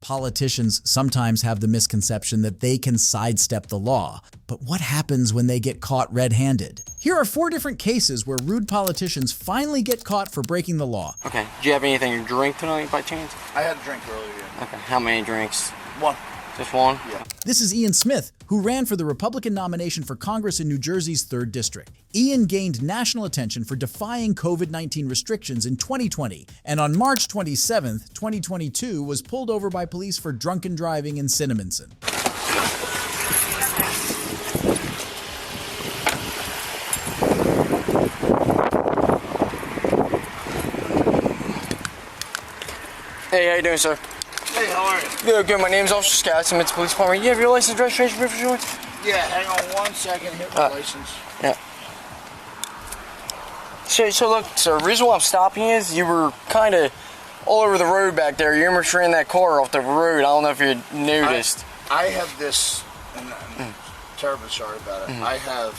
Politicians sometimes have the misconception that they can sidestep the law. But what happens when they get caught red-handed? Here are 4 different cases where rude politicians finally get caught for breaking the law. Okay, do you have anything to drink tonight by chance? I had a drink earlier. Okay, how many drinks? 1. Just 1? Yeah. This is Ian Smith, who ran for the Republican nomination for Congress in New Jersey's 3rd District. Ian gained national attention for defying COVID-19 restrictions in 2020, and on March 27, 2022, was pulled over by police for drunken driving in Cinnaminson. Hey, how you doing, sir? Hey, how are you? Good, good. My name's Officer Scott, Simmons Police Department. You have your license, registration, proof of insurance? Yeah, hang on 1 second. Hit my license. Yeah. So look, sir, the reason why I'm stopping you is you were kind of all over the road back there. You almost ran that car off the road. I don't know if you noticed. I have this, and I'm terribly sorry about it. I have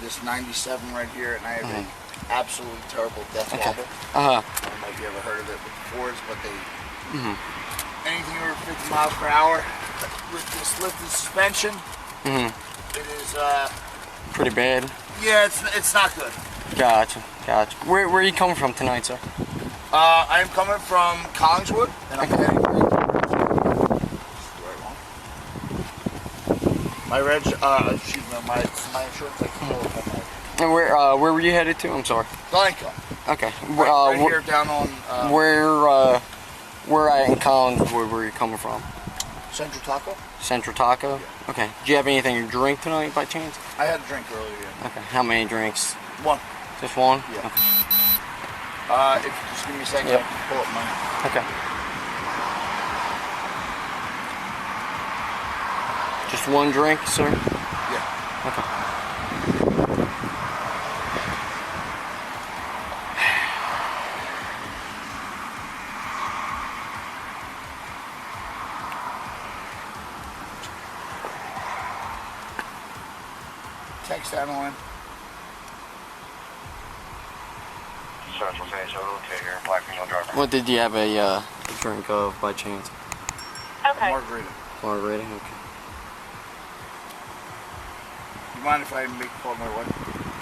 this 97 right here, and I have an absolutely terrible death wobble. I don't know if you ever heard of it with the Fords, but they, anything over 50 miles per hour with this lifted suspension, it is, Pretty bad. yeah, it's not good. Gotcha. Where are you coming from tonight, sir? I am coming from Collingswood, and I'm heading my insurance, And where were you headed to? I'm sorry. Glencoe. Okay. Right here down on where at in Collingswood were you coming from? Central Taco. Central Taco? Yeah. Okay. Do you have anything to drink tonight by chance? I had a drink earlier. Okay. How many drinks? 1. Just 1? Yeah. Okay. If you just give me a second, Yep. I can pull up mine. Okay. Just 1 drink, sir? Yeah. Okay. Text that on. What did you have a drink of by chance? Okay. Margarita. Margarita? Okay. You mind if I make call my wife?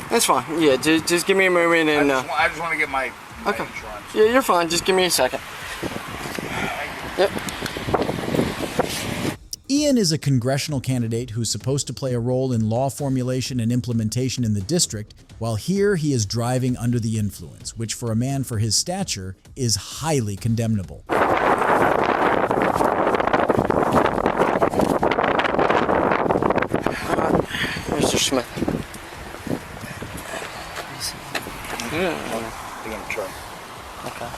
That's fine. Yeah, just give me a moment and... I just want to get my Okay. insurance. Yeah, you're fine. Just give me a second. Yep. Ian is a congressional candidate who's supposed to play a role in law formulation and implementation in the district, while here he is driving under the influence, which for a man for his stature is highly condemnable. Mr. Smith. You're gonna try. Okay.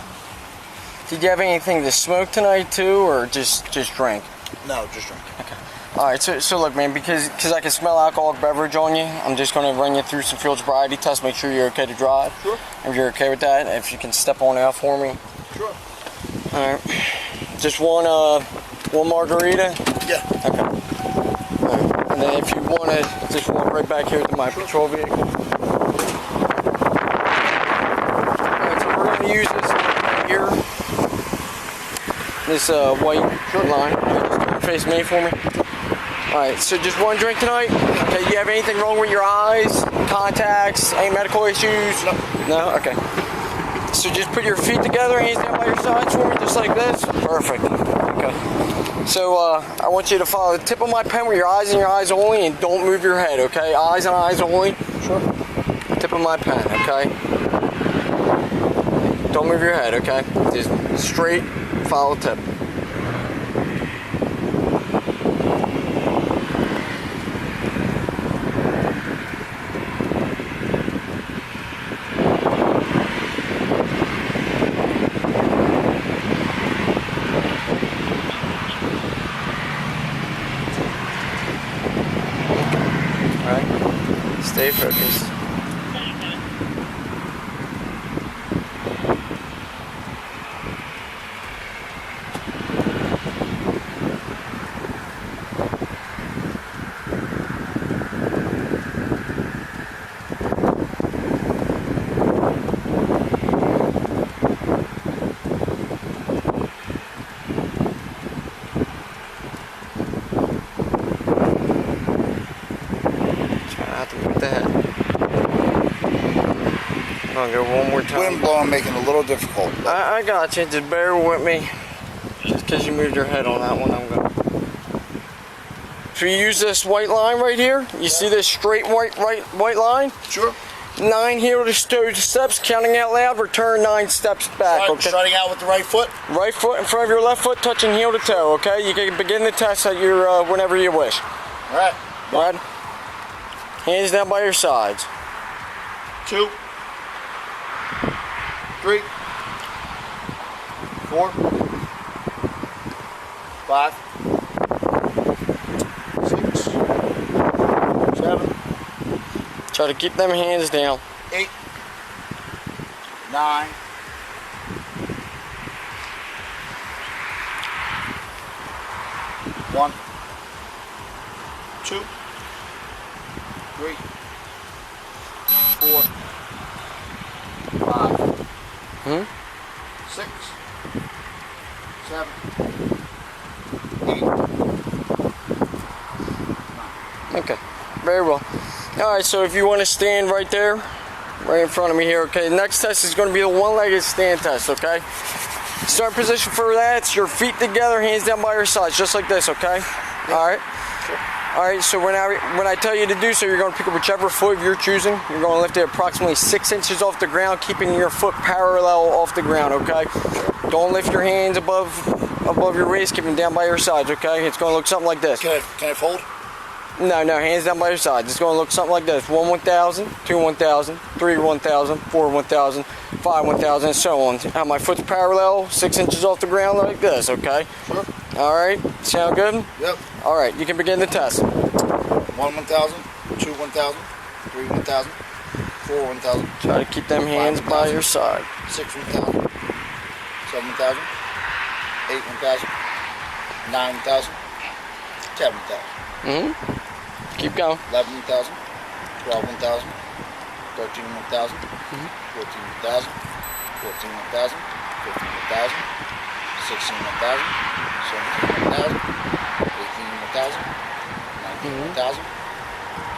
Did you have anything to smoke tonight too, or just drink? No, just drink. Okay. All right. So look, man, because I can smell alcoholic beverage on you, I'm just going to run you through some field sobriety tests. Make sure you're okay to drive. Sure. If you're okay with that, if you can step on out for me. Sure. All right. Just one margarita. Yeah. Okay. All right. And then if you want to just walk right back here to my patrol vehicle. All right. So we're going to use this here. This white line. Just face me for me. Alright, so just 1 drink tonight? Okay, you have anything wrong with your eyes? Contacts? Any medical issues? No. No? Okay. So just put your feet together, hands down by your sides for me, just like this? Perfect. Okay. So I want you to follow the tip of my pen with your eyes and your eyes only, and don't move your head, okay? Eyes and eyes only. Sure. Tip of my pen, okay? Don't move your head, okay? Just straight, follow the tip. Alright, stay focused. I'll go one more time. Wind blowing, making it a little difficult. I got you. Just bear with me. Just because you moved your head on that one, I'm going. So you use this white line right here. You see this straight white line? Sure. 9 heel to steps, counting out loud, return 9 steps back. Okay. Starting out with the right foot. Right foot in front of your left foot, touching heel to toe, okay? You can begin the test at your, whenever you wish. All right. Right? Hands down by your sides. 2, 3, 4, 5, 6, 7, Try to keep them hands down. 8, 9, 1, 2, 3, 4, 5, 6, 7, 8. Okay, very well. All right, so if you want to stand right there, right in front of me here, okay? The next test is going to be the one-legged stand test, okay? Start position for that, it's your feet together, hands down by your sides, just like this, okay? All right? All right, so when I tell you to do so, you're going to pick up whichever foot you're choosing. You're going to lift it approximately 6 inches off the ground, keeping your foot parallel off the ground, okay? Don't lift your hands above your waist, keep them down by your sides, okay? It's going to look something like this. Can I fold? No, hands down by your sides. It's going to look something like this. 1 1,000, 2 1,000, 3 1,000, 4 1,000, 5 1,000, and so on. Have my foot's parallel, 6 inches off the ground like this, okay? Sure. All right, sound good? Yep. All right, you can begin the test. 1 1,000, 2 1,000, 3 1,000, 4 1,000. Try to keep them hands by your side. 6 1,000, 7 1,000, 8 1,000, 9 1,000, 10 1,000. Keep going. 11 1,000, 12 1,000, 13 1,000, 14 1,000, 14 1,000, 15 1,000, 16 1,000, 17 1,000, 18 1,000, 19 1,000,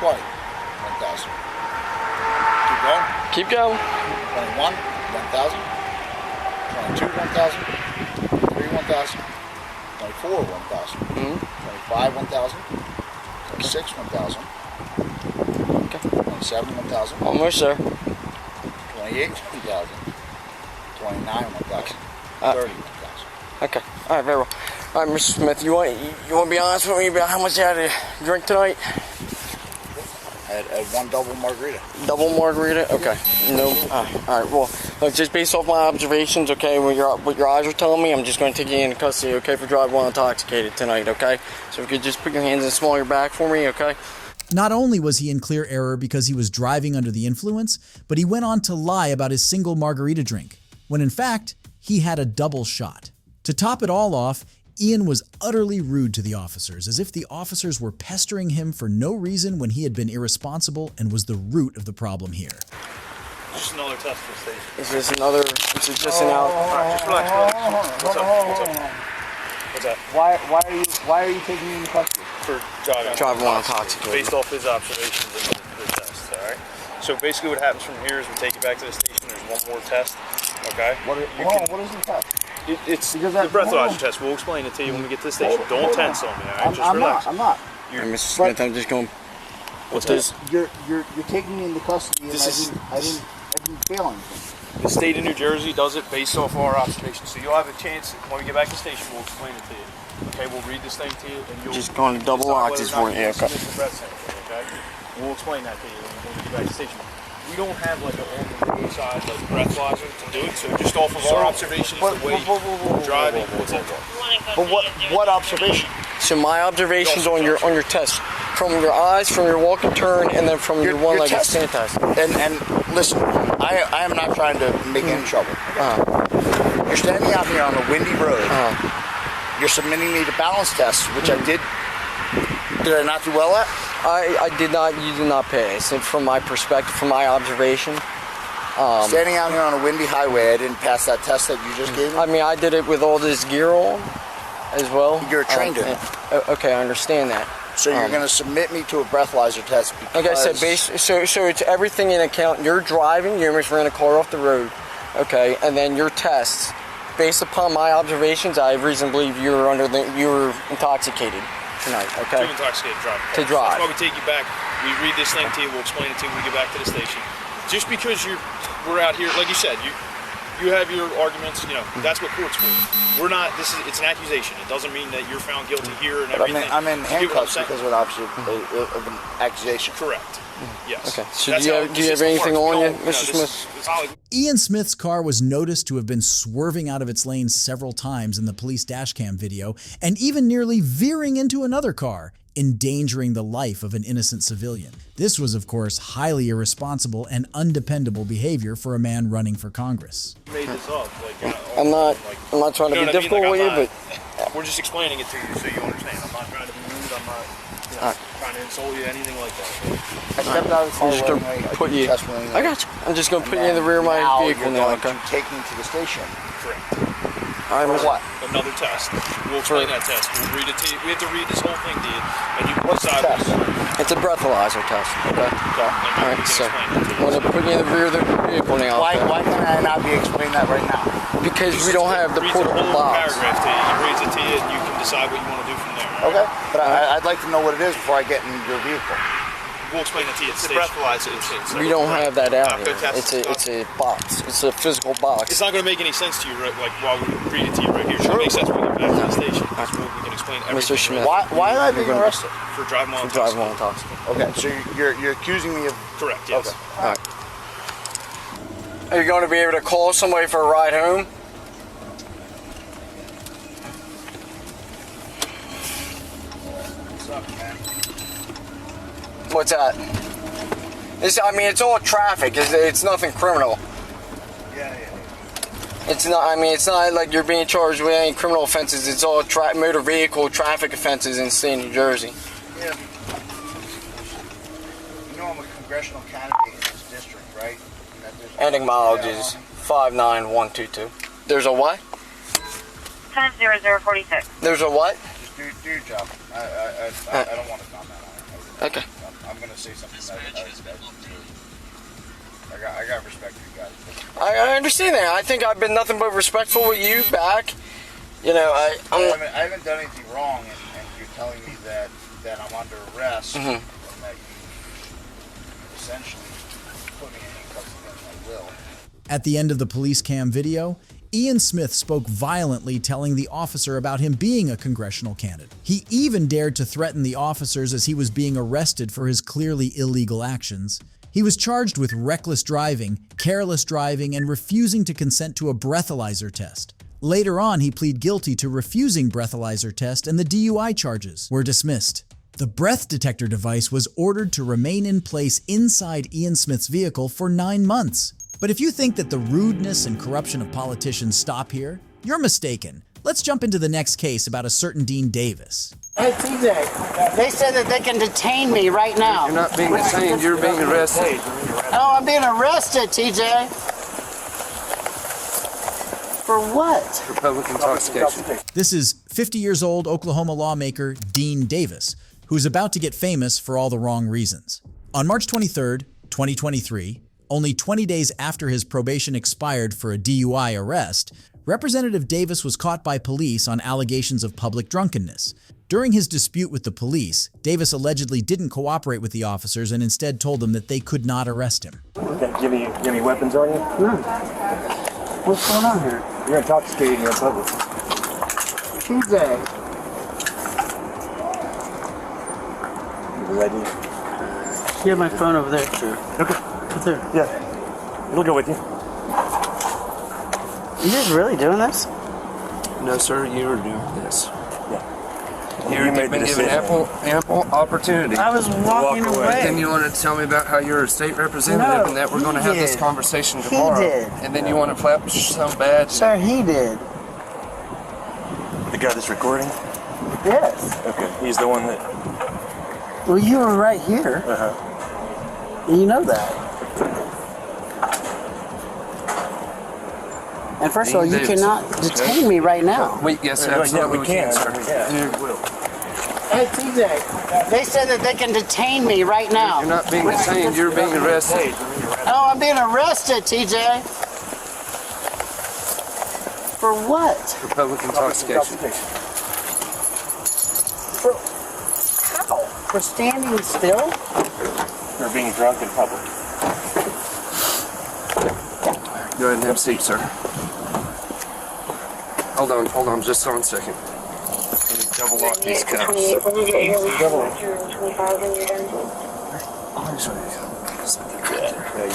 20 1,000. Keep going. Keep going. 21 1,000, 22 1,000, 23 1,000, 24 1,000, 25 1,000, 26 1,000, Okay. 27 1,000, Almost there. 28 1,000, 29 1,000, 30 1,000. Okay. All right, very well. All right, Mr. Smith, you want to be honest with me about how much you had to drink tonight? I had 1 double margarita. Double margarita? Okay. No. All right. Well, look, just based off my observations, okay, what your eyes are telling me, I'm just going to take you into custody, okay, for driving while intoxicated tonight, okay? So if you could just put your hands in the small of your back for me, okay? Not only was he in clear error because he was driving under the influence, but he went on to lie about his single margarita drink, when in fact, he had a double shot. To top it all off, Ian was utterly rude to the officers, as if the officers were pestering him for no reason when he had been irresponsible and was the root of the problem here. Just another test for the station. Is this another, this is just an out? Alright, just relax. What's up? What's up? Why are you taking me into custody? For driving. Driving while intoxicated. Based off his observations and the test, alright? So basically what happens from here is we take you back to the station, there's 1 more test, okay? What is the test? It's the breathalyzer test. We'll explain it to you when we get to the station. Don't tense on me, alright? Just relax. I'm not. All right, Mr. Smith, I'm just going, What's this? You're taking me into custody, and I didn't fail anything. The state of New Jersey does it based off our observations. So you'll have a chance, when we get back to the station, we'll explain it to you. Okay, we'll read this thing to you, and you'll Just going to double lock this for you, okay? We'll explain that to you when we get back to the station. We don't have like an on-the-roadside like breathalyzer to do it, so just off of our observations, the way you're driving, what's that? But what observation? So my observations on your test, from your eyes, from your walk and turn, and then from your one-legged stand test. And listen, I am not trying to make any trouble. You're standing out here on a windy road. You're submitting me to balance tests, which I did. Did I not do well at? I did not. You did not pass. And from my perspective, from my observation, standing out here on a windy highway, I didn't pass that test that you just gave me. I mean, I did it with all this gear on, as well. You're trained in it. Okay, I understand that. So you're going to submit me to a breathalyzer test because... Like I said, so it's everything in account. You're driving, you almost ran a car off the road, okay, and then your tests. Based upon my observations, I have reason to believe you were intoxicated tonight, okay? Too intoxicated to drive. That's why we take you back. We read this thing to you, we'll explain it to you when we get back to the station. Just because we're out here, like you said, you have your arguments, that's what court's for. We're not, it's an accusation. It doesn't mean that you're found guilty here and everything. I'm in handcuffs because of an accusation. Correct. Yes. Okay. So do you have anything on you, Mr. Smith? Ian Smith's car was noticed to have been swerving out of its lane several times in the police dashcam video, and even nearly veering into another car, endangering the life of an innocent civilian. This was, of course, highly irresponsible and undependable behavior for a man running for Congress. Made this up. I'm not trying to be difficult with you, but we're just explaining it to you so you understand. I'm not trying to be rude. I'm not trying to insult you, anything like that. I stepped out of the car. I'm just going to put you. I got you. I'm just going to put you in the rear of my vehicle now. Okay. Take me to the station. Correct. For what? Another test. We'll explain that test. We'll read it to you. We have to read this whole thing to you, and you can decide. It's a breathalyzer test. Okay. All right. So I'm going to put you in the rear of the vehicle now. Why can I not be explaining that right now? Because we don't have the portable box. Paragraph to you. He reads it to you, and you can decide what you want to do from there. Okay. But I'd like to know what it is before I get in your vehicle. We'll explain it to you at the station. Breathalyzer. We don't have that out here. It's a box. It's a physical box. It's not going to make any sense to you, right? Like while we read it to you right here. Sure. It makes sense when we get back to the station. That's what we can explain everything. Mr. Schmidt. Why am I being arrested? For driving while intoxicated. Okay, so you're accusing me of... Correct, yes. Okay. All right. Are you going to be able to call somebody for a ride home? What's up, man? What's that? It's all traffic. It's nothing criminal. Yeah. It's not like you're being charged with any criminal offenses. It's all motor vehicle traffic offenses in the state of New Jersey. Yeah. You know I'm a congressional candidate in this district, right? Ending mileage is 59122. There's a what? 10-0046. There's a what? Just do your job. I don't want to comment on it. Okay. I'm going to say something I got respect for you guys. I understand that. I think I've been nothing but respectful with you back. I haven't done anything wrong, and you're telling me that I'm under arrest, and that you essentially put me in handcuffs against my will. At the end of the police cam video, Ian Smith spoke violently, telling the officer about him being a congressional candidate. He even dared to threaten the officers as he was being arrested for his clearly illegal actions. He was charged with reckless driving, careless driving, and refusing to consent to a breathalyzer test. Later on, he pleaded guilty to refusing breathalyzer test, and the DUI charges were dismissed. The breath detector device was ordered to remain in place inside Ian Smith's vehicle for 9 months. But if you think that the rudeness and corruption of politicians stop here, you're mistaken. Let's jump into the next case about a certain Dean Davis. Hey, TJ, they said that they can detain me right now. You're not being detained, you're being arrested. Oh, I'm being arrested, TJ. For what? For public intoxication. This is 50 years old Oklahoma lawmaker Dean Davis, who's about to get famous for all the wrong reasons. On March 23rd, 2023, only 20 days after his probation expired for a DUI arrest, Representative Davis was caught by police on allegations of public drunkenness. During his dispute with the police, Davis allegedly didn't cooperate with the officers and instead told them that they could not arrest him. Okay, you have any weapons on you? No. What's going on here? You're intoxicated in public. TJ. You ready? You have my phone over there. Sure. Okay. Right there. Yeah. It'll go with you. You guys really doing this? No, sir, you are doing this. Yeah. You've been given ample opportunity. I was walking away. Then you want to tell me about how you're a state representative and that we're going to have this conversation tomorrow. He did. And then you want to flap some bad. Sir, he did. The guy that's recording? Yes. Okay. He's the one that... Well, you were right here. Uh-huh. And you know that. And first of all, you cannot detain me right now. Yes, absolutely we can, sir. Yeah. You will. Hey, TJ, they said that they can detain me right now. You're not being detained, you're being arrested. Oh, I'm being arrested, TJ. For what? For public intoxication. For how? For standing still? For being drunk in public. Go ahead and have a seat, sir. Hold on, just 1 second. Let me double lock these cuffs.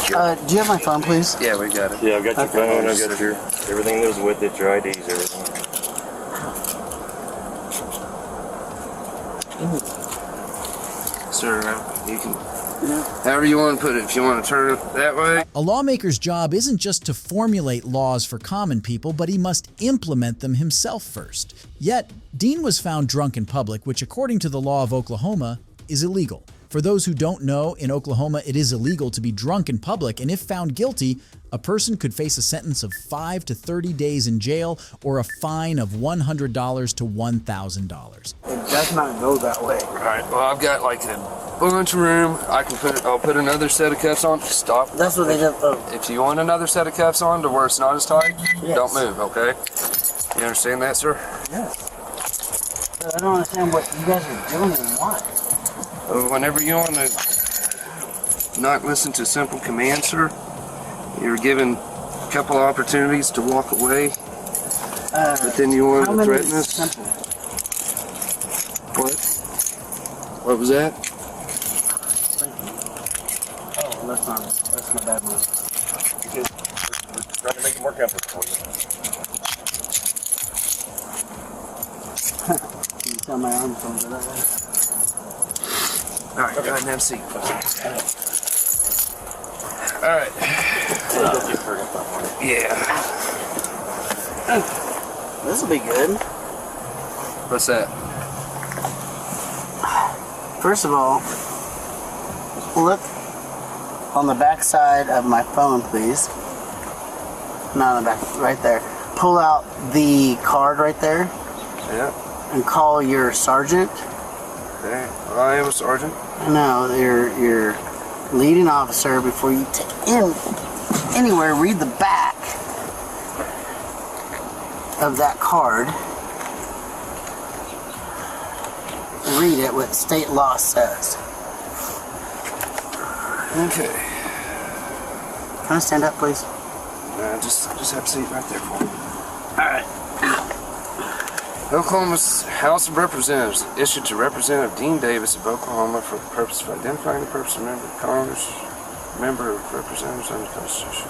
Do you have my phone, please? Yeah, we got it. Yeah, I've got your phone, I've got your everything that was with it, your IDs, everything. Sir, you can, however you want to put it, if you want to turn it that way. A lawmaker's job isn't just to formulate laws for common people, but he must implement them himself first. Yet, Dean was found drunk in public, which according to the law of Oklahoma is illegal. For those who don't know, in Oklahoma it is illegal to be drunk in public, and if found guilty, a person could face a sentence of 5 to 30 days in jail or a fine of $100 to $1,000. It does not go that way. Alright, well I've got like a bunch of room. I'll put another set of cuffs on. Stop. That's what they did. If you want another set of cuffs on to where it's not as tight, Yes. don't move, okay? You understand that, sir? Yes. But I don't understand what you guys are doing and why. Whenever you want to not listen to simple commands, sir, you're given a couple of opportunities to walk away, but then you want to threaten us. Simple. What? What was that? Oh, that's my bad one. We're trying to make it more comfortable for you. Can you tell my arms don't go that way? Alright, go ahead and have a seat. Alright. Yeah. This will be good. What's that? First of all, look on the back side of my phone, please. Not on the back, right there. Pull out the card right there Yeah. and call your sergeant. Okay. I am a sergeant. No, your leading officer before you take anywhere. Read the back of that card. Read it what state law says. Okay. Can I stand up, please? Just have a seat right there for me. All right. Oklahoma's House of Representatives issued to Representative Dean Davis of Oklahoma for the purpose of identifying the purpose of member of Congress, member of Representatives under the Constitution.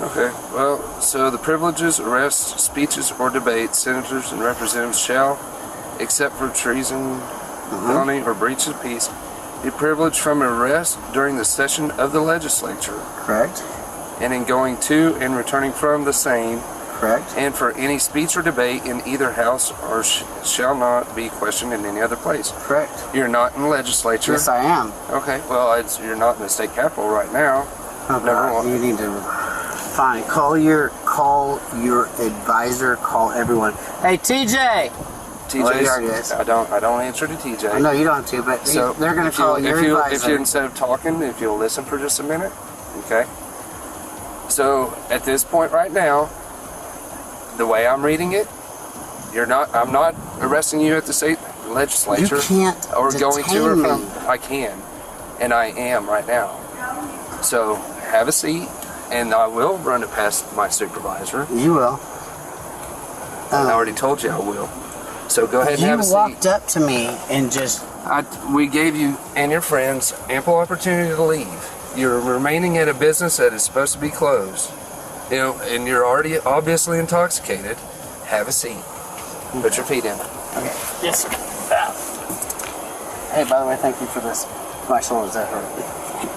Okay, well, so the privileges, arrests, speeches, or debates senators and representatives shall, except for treason, felony, or breach of peace, be privileged from arrest during the session of the legislature, Correct. and in going to and returning from the same, Correct. and for any speech or debate in either house or shall not be questioned in any other place. Correct. You're not in the legislature. Yes, I am. Okay, well, you're not in the state capitol right now. Oh, Never God, mind. you need to. Fine. Call your advisor. Call everyone. Hey, TJ. Well, he already is. I don't answer to TJ. No, you don't have to, but So they're going to if call you- your if you advisor. instead of talking, if you'll listen for just a minute, okay? So at this point right now, the way I'm reading it, I'm not arresting you at the state legislature. You can't or going to or detain from. me. I can, and I am right now. So have a seat, and I will run it past my supervisor. You will. I already told you I will. So go ahead and You have a seat. walked up to me and just We gave you and your friends ample opportunity to leave. You're remaining at a business that is supposed to be closed. You know, and you're already obviously intoxicated. Have a seat. Put your feet in. Okay. Yes, sir. Hey, by the way, thank you for this. My shoulders that hurt.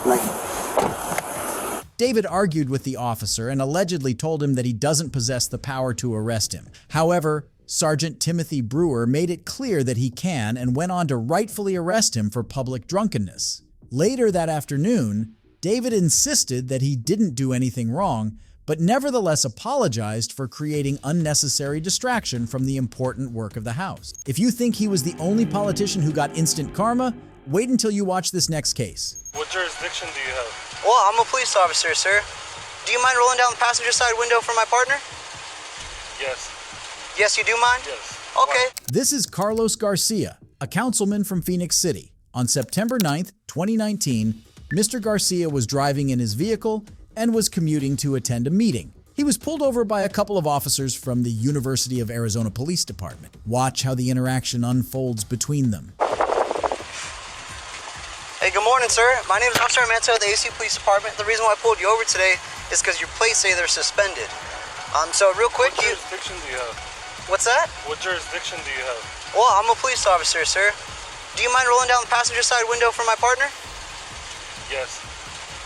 Thank you. David argued with the officer and allegedly told him that he doesn't possess the power to arrest him. However, Sergeant Timothy Brewer made it clear that he can and went on to rightfully arrest him for public drunkenness. Later that afternoon, David insisted that he didn't do anything wrong, but nevertheless apologized for creating unnecessary distraction from the important work of the House. If you think he was the only politician who got instant karma, wait until you watch this next case. What jurisdiction do you have? Well, I'm a police officer, sir. Do you mind rolling down the passenger side window for my partner? Yes. Yes, you do mind? Yes. Okay. This is Carlos Garcia, a councilman from Phoenix City. On September 9th, 2019, Mr. Garcia was driving in his vehicle and was commuting to attend a meeting. He was pulled over by a couple of officers from the University of Arizona Police Department. Watch how the interaction unfolds between them. Hey, good morning, sir. My name is Officer Armento of the AC Police Department. The reason why I pulled you over today is because your plates say they're suspended. So real quick, What jurisdiction do you have? What's that? What jurisdiction do you have? Well, I'm a police officer, sir. Do you mind rolling down the passenger side window for my partner? Yes.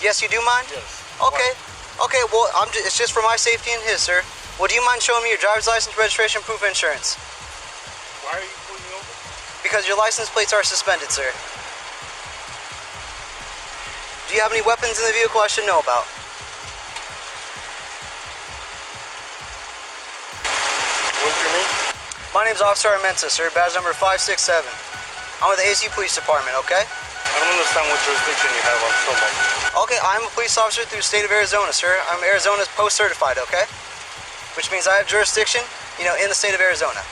Yes, you do mind? Yes. Okay. Why? Okay, well, it's just for my safety and his, sir. Well, do you mind showing me your driver's license, registration, proof of insurance? Why are you pulling me over? Because your license plates are suspended, sir. Do you have any weapons in the vehicle I should know about? What's your name? My name's Officer Armenta, sir. Badge number 567. I'm with the AC Police Department, okay? I don't understand what jurisdiction you have on someone. Okay, I'm a police officer through the state of Arizona, sir. I'm Arizona's post-certified, okay? Which means I have jurisdiction, in the state of Arizona.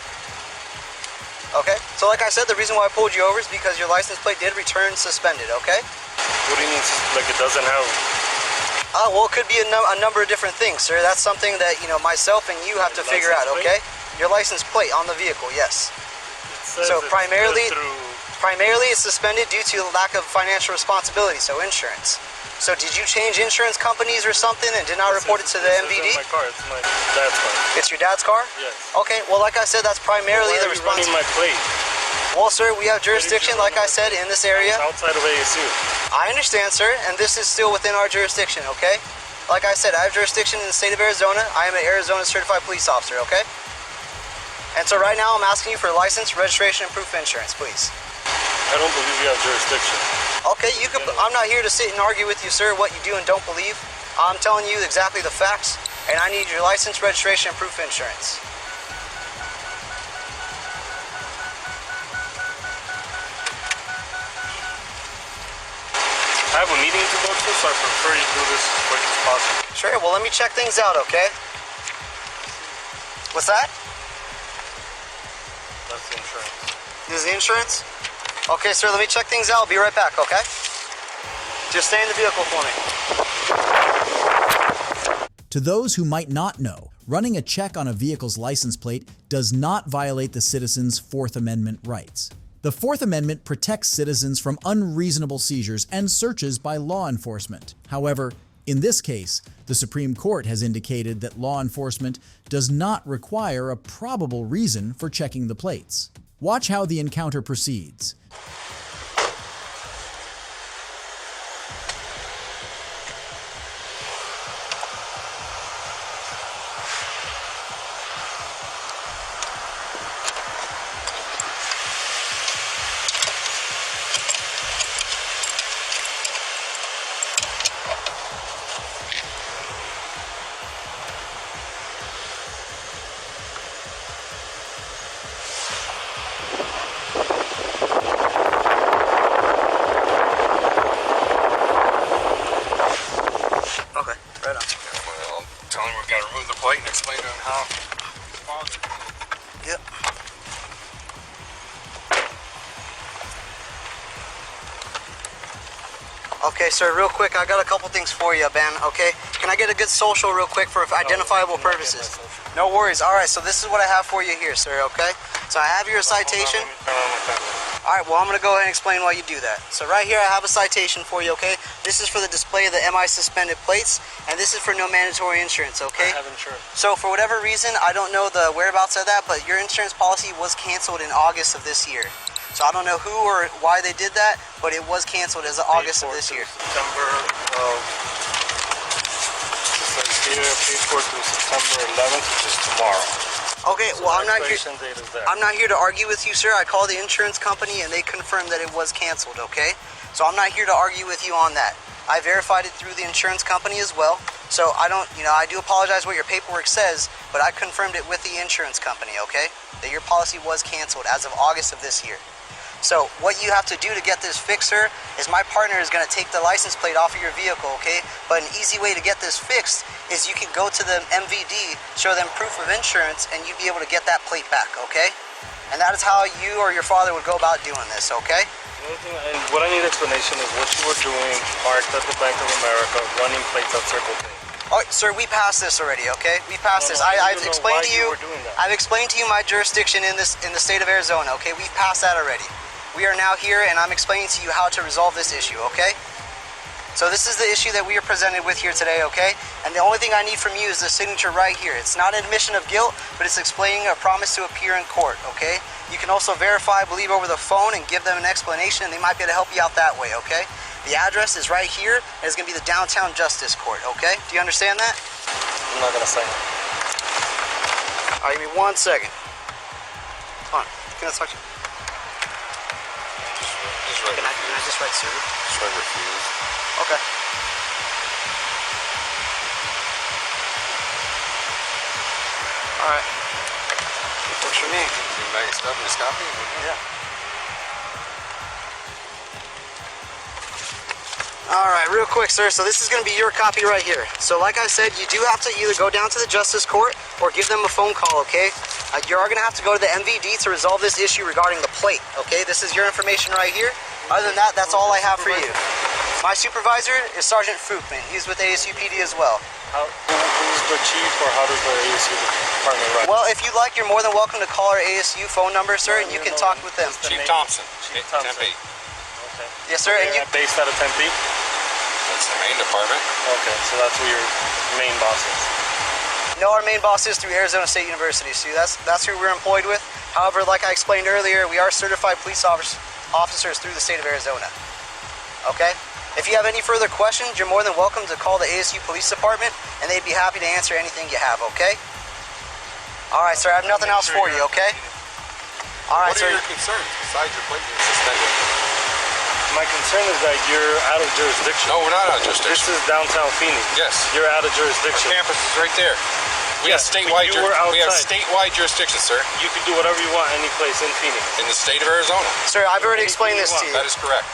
Okay? So like I said, the reason why I pulled you over is because your license plate did return suspended, okay? What do you mean, like it doesn't have? Well, it could be a number of different things, sir. That's something that, myself and you have to figure out, okay? Your license plate on the vehicle, yes. So primarily it's suspended due to the lack of financial responsibility, so insurance. So did you change insurance companies or something and did not report it to the MVD? It's my car. It's my dad's car. It's your dad's car? Yes. Okay, well, like I said, that's primarily the responsibility. Why are you running my plate? Well, sir, we have jurisdiction, like I said, in this area. It's outside of ASU. I understand, sir, and this is still within our jurisdiction, okay? Like I said, I have jurisdiction in the state of Arizona. I am an Arizona certified police officer, okay? And so right now I'm asking you for license, registration, and proof of insurance, please. I don't believe you have jurisdiction. Okay, I'm not here to sit and argue with you, sir, what you do and don't believe. I'm telling you exactly the facts, and I need your license, registration, and proof of insurance. I have a meeting to go to, so I prefer you do this as quick as possible. Sure, well, let me check things out, okay? What's that? That's the insurance. This is the insurance? Okay, sir, let me check things out. I'll be right back, okay? Just stay in the vehicle for me. To those who might not know, running a check on a vehicle's license plate does not violate the citizen's Fourth Amendment rights. The Fourth Amendment protects citizens from unreasonable seizures and searches by law enforcement. However, in this case, the Supreme Court has indicated that law enforcement does not require a probable reason for checking the plates. Watch how the encounter proceeds. Plate and explain to him how. Yep. Okay, sir, real quick, I got a couple things for you, Ben, okay? Can I get a good social real quick for identifiable purposes? No worries. All right, so this is what I have for you here, sir, okay? So I have your citation. Alright, well, I'm going to go ahead and explain why you do that. So right here I have a citation for you, okay? This is for the display of the MI suspended plates, and this is for no mandatory insurance, okay? I have insurance. So for whatever reason, I don't know the whereabouts of that, but your insurance policy was canceled in August of this year. So I don't know who or why they did that, but it was canceled as of August of this year. September of... Paid for through September 11th, which is tomorrow. Okay, So well, the I'm not here. expiration date is there. I'm not here to argue with you, sir. I called the insurance company and they confirmed that it was canceled, okay? So I'm not here to argue with you on that. I verified it through the insurance company as well. So I don't, I do apologize what your paperwork says, but I confirmed it with the insurance company, okay? That your policy was canceled as of August of this year. So what you have to do to get this fixed, sir, is my partner is going to take the license plate off of your vehicle, okay? But an easy way to get this fixed is you can go to the MVD, show them proof of insurance, and you'd be able to get that plate back, okay? And that is how you or your father would go about doing this, okay? And what I need explanation is what you were doing parked at the Bank of America running plates at Circle K. Oh, sir, we passed this already, okay? We passed this. I've explained to you. I've explained to you my jurisdiction in the state of Arizona, okay? We've passed that already. We are now here, and I'm explaining to you how to resolve this issue, okay? So this is the issue that we are presented with here today, okay? And the only thing I need from you is the signature right here. It's not an admission of guilt, but it's explaining a promise to appear in court, okay? You can also verify, I believe, over the phone and give them an explanation, and they might be able to help you out that way, okay? The address is right here, and it's going to be the Downtown Justice Court, okay? Do you understand that? I'm not going to say it. All right, give me 1 second. Hold on. Can I talk to you? Can I just write sir? Just write refuse. Okay. All right. What's your name? You make stuff in this copy? Yeah. All right, real quick, sir. So this is going to be your copy right here. So like I said, you do have to either go down to the Justice Court or give them a phone call, okay? You are going to have to go to the MVD to resolve this issue regarding the plate, okay? This is your information right here. Other than that, that's all I have for you. My supervisor is Sergeant Fookman. He's with ASUPD as well. Who's the chief, or how does the ASU department run? Well, if you'd like, you're more than welcome to call our ASU phone number, sir, and you can talk with them. Chief Thompson. Chief Thompson. Tempe. Okay. Yes, sir. And you based out of Tempe? That's the main department. Okay, so that's where your main boss is. No, our main boss is through Arizona State University, so that's who we're employed with. However, like I explained earlier, we are certified police officers through the state of Arizona. Okay? If you have any further questions, you're more than welcome to call the ASU Police Department, and they'd be happy to answer anything you have, okay? All right, sir, I have nothing else for you, okay? All right, sir. What are your concerns besides your plate being suspended? My concern is that you're out of jurisdiction. No, we're not out of jurisdiction. This is downtown Phoenix. Yes. You're out of jurisdiction. Our campus is right there. We have statewide jurisdiction, sir. You can do whatever you want any place in Phoenix. In the state of Arizona. Sir, I've already explained this to you. That is correct.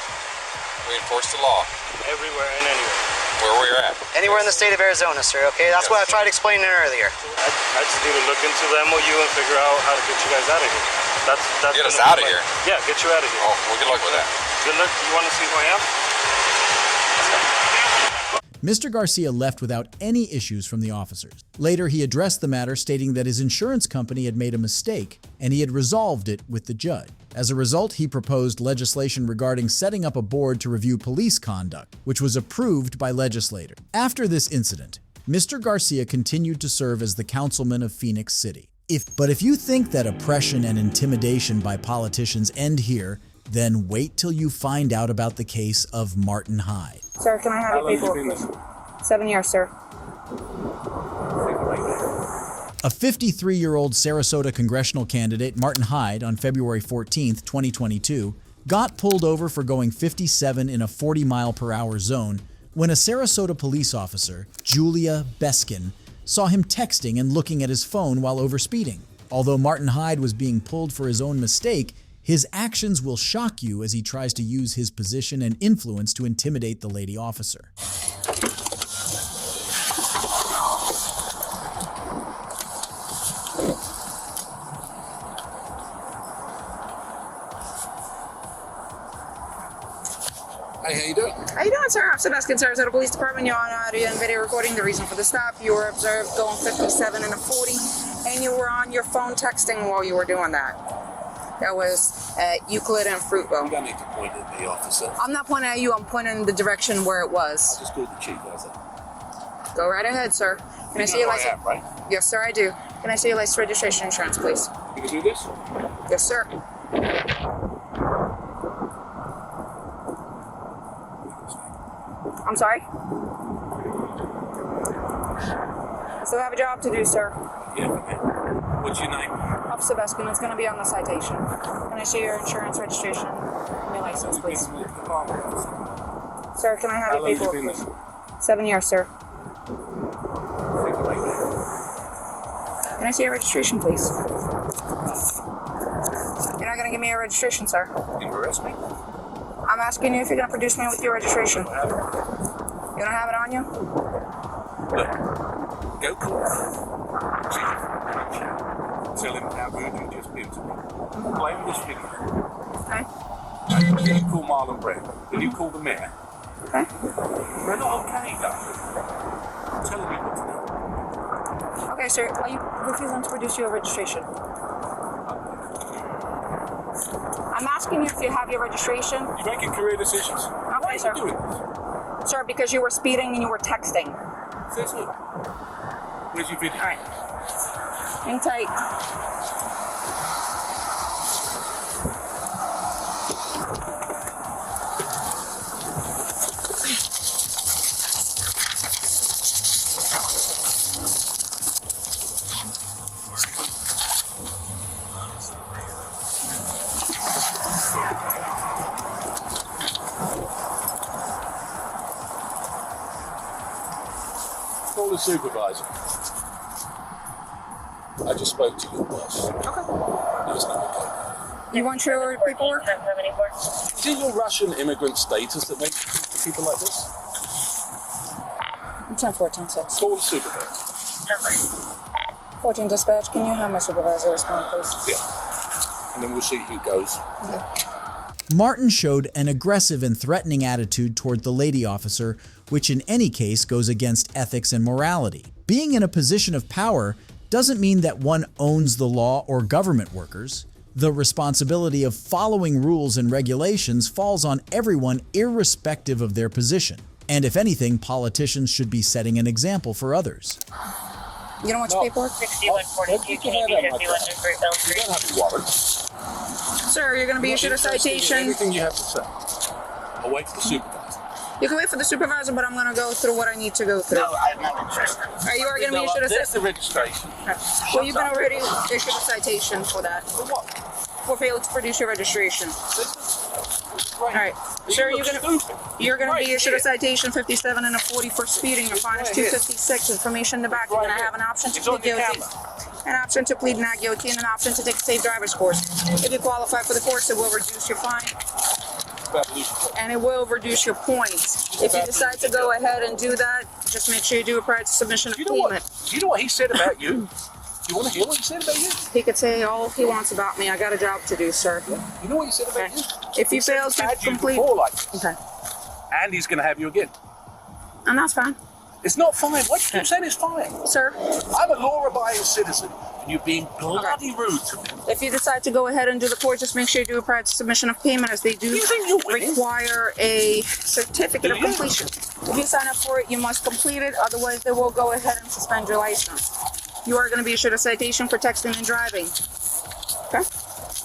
We enforce the law. Everywhere and anywhere. Where we're at. Anywhere in the state of Arizona, sir, okay? That's what I tried explaining earlier. I just need to look into the MOU and figure out how to get you guys out of here. That's get us out of here? Yeah, get you out of here. Oh, well, good luck with that. Good luck. You want to see who I am? Mr. Garcia left without any issues from the officers. Later, he addressed the matter, stating that his insurance company had made a mistake and he had resolved it with the judge. As a result, he proposed legislation regarding setting up a board to review police conduct, which was approved by legislators. After this incident, Mr. Garcia continued to serve as the councilman of Phoenix City. But if you think that oppression and intimidation by politicians end here, then wait till you find out about the case of Martin Hyde. Sir, can I have your paperwork? 7 years, sir. A 53-year-old Sarasota congressional candidate, Martin Hyde, on February 14, 2022, got pulled over for going 57 in a 40-mile-per-hour zone when a Sarasota police officer, Julia Beskin, saw him texting and looking at his phone while overspeeding. Although Martin Hyde was being pulled for his own mistake, his actions will shock you as he tries to use his position and influence to intimidate the lady officer. Hey, how you doing? How you doing, sir? Officer Beskin, Sarasota Police Department. You're on audio and video recording. The reason for the stop, you were observed going 57 in a 40, and you were on your phone texting while you were doing that. That was at Euclid and Fruitville. You don't need to point at me, officer. I'm not pointing at you, I'm pointing in the direction where it was. I just called the chief, how's that? Go right ahead, sir. Can I see your license? Right? Yes, sir, I do. Can I see your license, registration, insurance, please? You can do this? Yes, sir. I'm sorry? I still have a job to do, sir. Yeah, okay. What's your name? Officer Beskin, it's going to be on the citation. Can I see your insurance, registration, and your license, please? Sir, can I have your paperwork, please? 7 years, sir. Can I see your registration, please? You're not going to give me your registration, sir. You arrest me? I'm asking you if you're going to produce me with your registration. You don't have it on you? Look, go call Chief. Tell him how good you just been to me. Play him this video. Okay. Then you call Marlon Brando. Then you call the mayor. Okay. They're not okay, though. Tell him what to do. Okay, sir. Are you refusing to produce your registration? I'm asking you if you have your registration. You're making career decisions. Okay, Why sir. are you doing this? Sir, because you were speeding and you were texting. Says who? Where's your video? All right. Hang tight. Call the supervisor. I just spoke to your boss. Okay. That's not okay. You want your paperwork? Is it your Russian immigrant status that makes you treat people like this? 10-14-6. Call the supervisor. 14 dispatch, can you have my supervisor respond, please? Yeah. And then we'll see who goes. Okay. Martin showed an aggressive and threatening attitude toward the lady officer, which in any case goes against ethics and morality. Being in a position of power doesn't mean that one owns the law or government workers. The responsibility of following rules and regulations falls on everyone irrespective of their position. And if anything, politicians should be setting an example for others. You don't want your paperwork? 6142, can you be 51 Great Bell Street? You don't have a warrant. Sir, you're going to be issued a citation. Everything you have to say. I'll wait for the supervisor. You can wait for the supervisor, but I'm going to go through what I need to go through. No, I'm not interested. All right, you are going to be issued a There's the citation. registration. Well, you've been already issued a citation for that. For what? For failing to produce your registration. All right, sir, you're going to be issued a citation 57 and a 40 for speeding. Your fine is 256. Information in the back. You're going to have an option to plead guilty, an option to plead not guilty, and an option to take a safe driver's course. If you qualify for the course, it will reduce your fine, and it will reduce your points. If you decide to go ahead and do that, just make sure you do it prior to submission of payment. You know what he said about you? You want to hear what he said about you? He could say all he wants about me. I got a job to do, sir. You know what he said about you? If you fail to complete, okay, And he's going to have you again. and that's fine, It's not fine. What you keep saying is fine. sir. I'm a law-abiding citizen, and you're being bloody rude to me. If you decide to go ahead and do the course, just make sure you do it prior to submission of payment, as they do require a certificate of completion. If you sign up for it, you must complete it. Otherwise, they will go ahead and suspend your license. You are going to be issued a citation for texting and driving. Okay?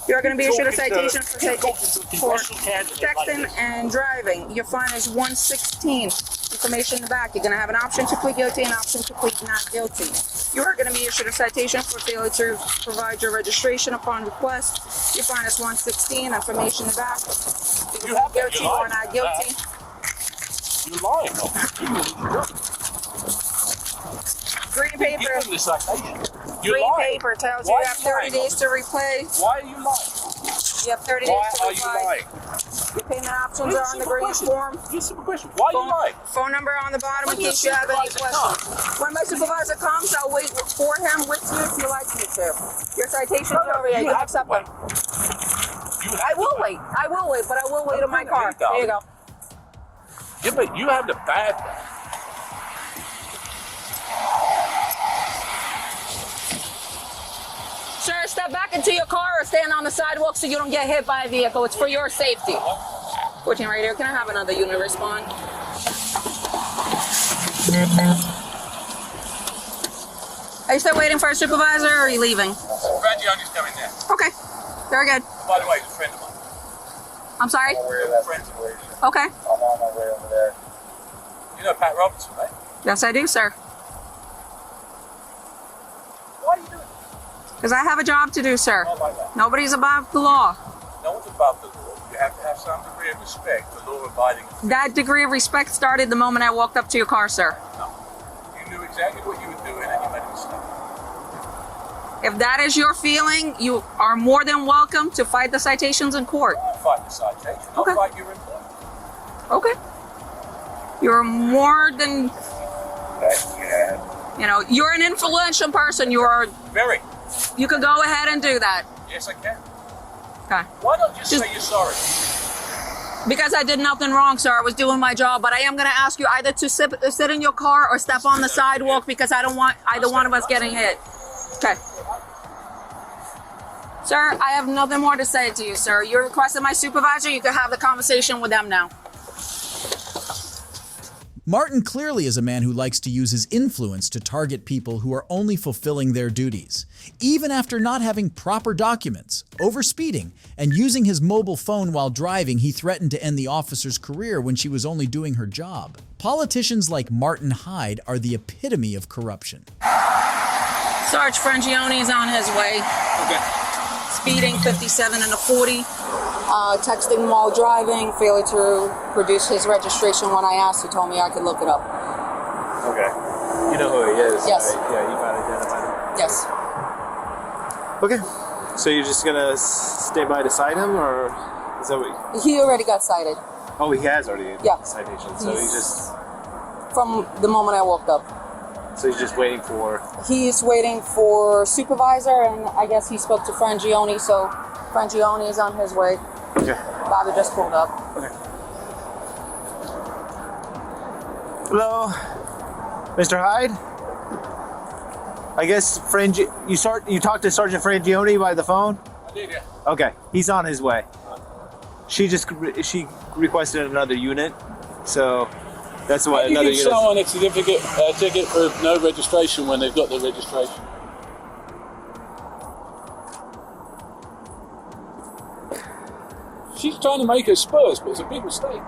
You are going to be issued a citation for texting and driving. Your fine is $116. Information in the back. You're going to have an option to plead guilty and an option to plead not guilty. You are going to be issued a citation for failure to provide your registration upon request. Your fine is $116. Information in the back. You can plead guilty or not guilty. You're lying. Green paper. You're Green lying. paper tells Why you have 30 days to replay. Why are you lying? You have 30 days Why to are you reply. lying? Your payment options are on the green form. Just a question. Why are you lying? Phone number on the bottom in case you have any questions. When my supervisor comes, I'll wait for him with you if you like me to. Your citation's over here. You can accept them. I will wait, but I will wait in my car. There you go. Yeah, but you have the bad one. Sir, step back into your car or stand on the sidewalk so you don't get hit by a vehicle. It's for your safety. 14 right here. Can I have another unit respond? Are you still waiting for a supervisor or are you leaving? Rangioni's coming now. Okay. Very good. By the way, he's a friend of mine. I'm sorry? Friends of mine. Okay. I'm on my way over there. You know Pat Robertson, right? Yes, I do, sir. Why are you doing this? Because I have a job to do, sir. Not like that. Nobody's above the law. No one's above the law. You have to have some degree of respect for law-abiding. That degree of respect started the moment I walked up to your car, sir. No. You knew exactly what you were doing and you made a mistake. If that is your feeling, you are more than welcome to fight the citations in court. I'll fight the citation. I'll Okay. fight your employment. Okay. You're more than, Yeah. you know, you're an influential person. Very. You could go ahead and do that. Yes, I can. Okay. Why not just say you're sorry? Because I did nothing wrong, sir. I was doing my job, but I am going to ask you either to sit in your car or step on the sidewalk because I don't want either one of us getting hit. Okay. Sir, I have nothing more to say to you, sir. You requested my supervisor. You can have the conversation with them now. Martin clearly is a man who likes to use his influence to target people who are only fulfilling their duties. Even after not having proper documents, overspeeding, and using his mobile phone while driving, he threatened to end the officer's career when she was only doing her job. Politicians like Martin Hyde are the epitome of corruption. Sarge Frangione is on his way. Okay. Speeding 57 and a 40. Texting while driving, failure to produce his registration when I asked. He told me I could look it up. Okay. You know who he is? Yes. Right? Yeah, you got identified him? Yes. Okay. So you're just gonna stay by beside him, or is that what? He already got cited. Oh, he has already Yeah. citation. So he's just. From the moment I woke up. So he's just waiting for. He's waiting for supervisor, and I guess he spoke to Frangione, so Frangione is on his way. Okay. Bobby just pulled up. Okay. Hello, Mr. Hyde. I guess you talked to Sergeant Frangione by the phone. I did, yeah. Okay, he's on his way. She requested another unit, so that's why You another give unit. someone a ticket for no registration when they've got their registration. She's trying to make her Spurs, but it's a big mistake.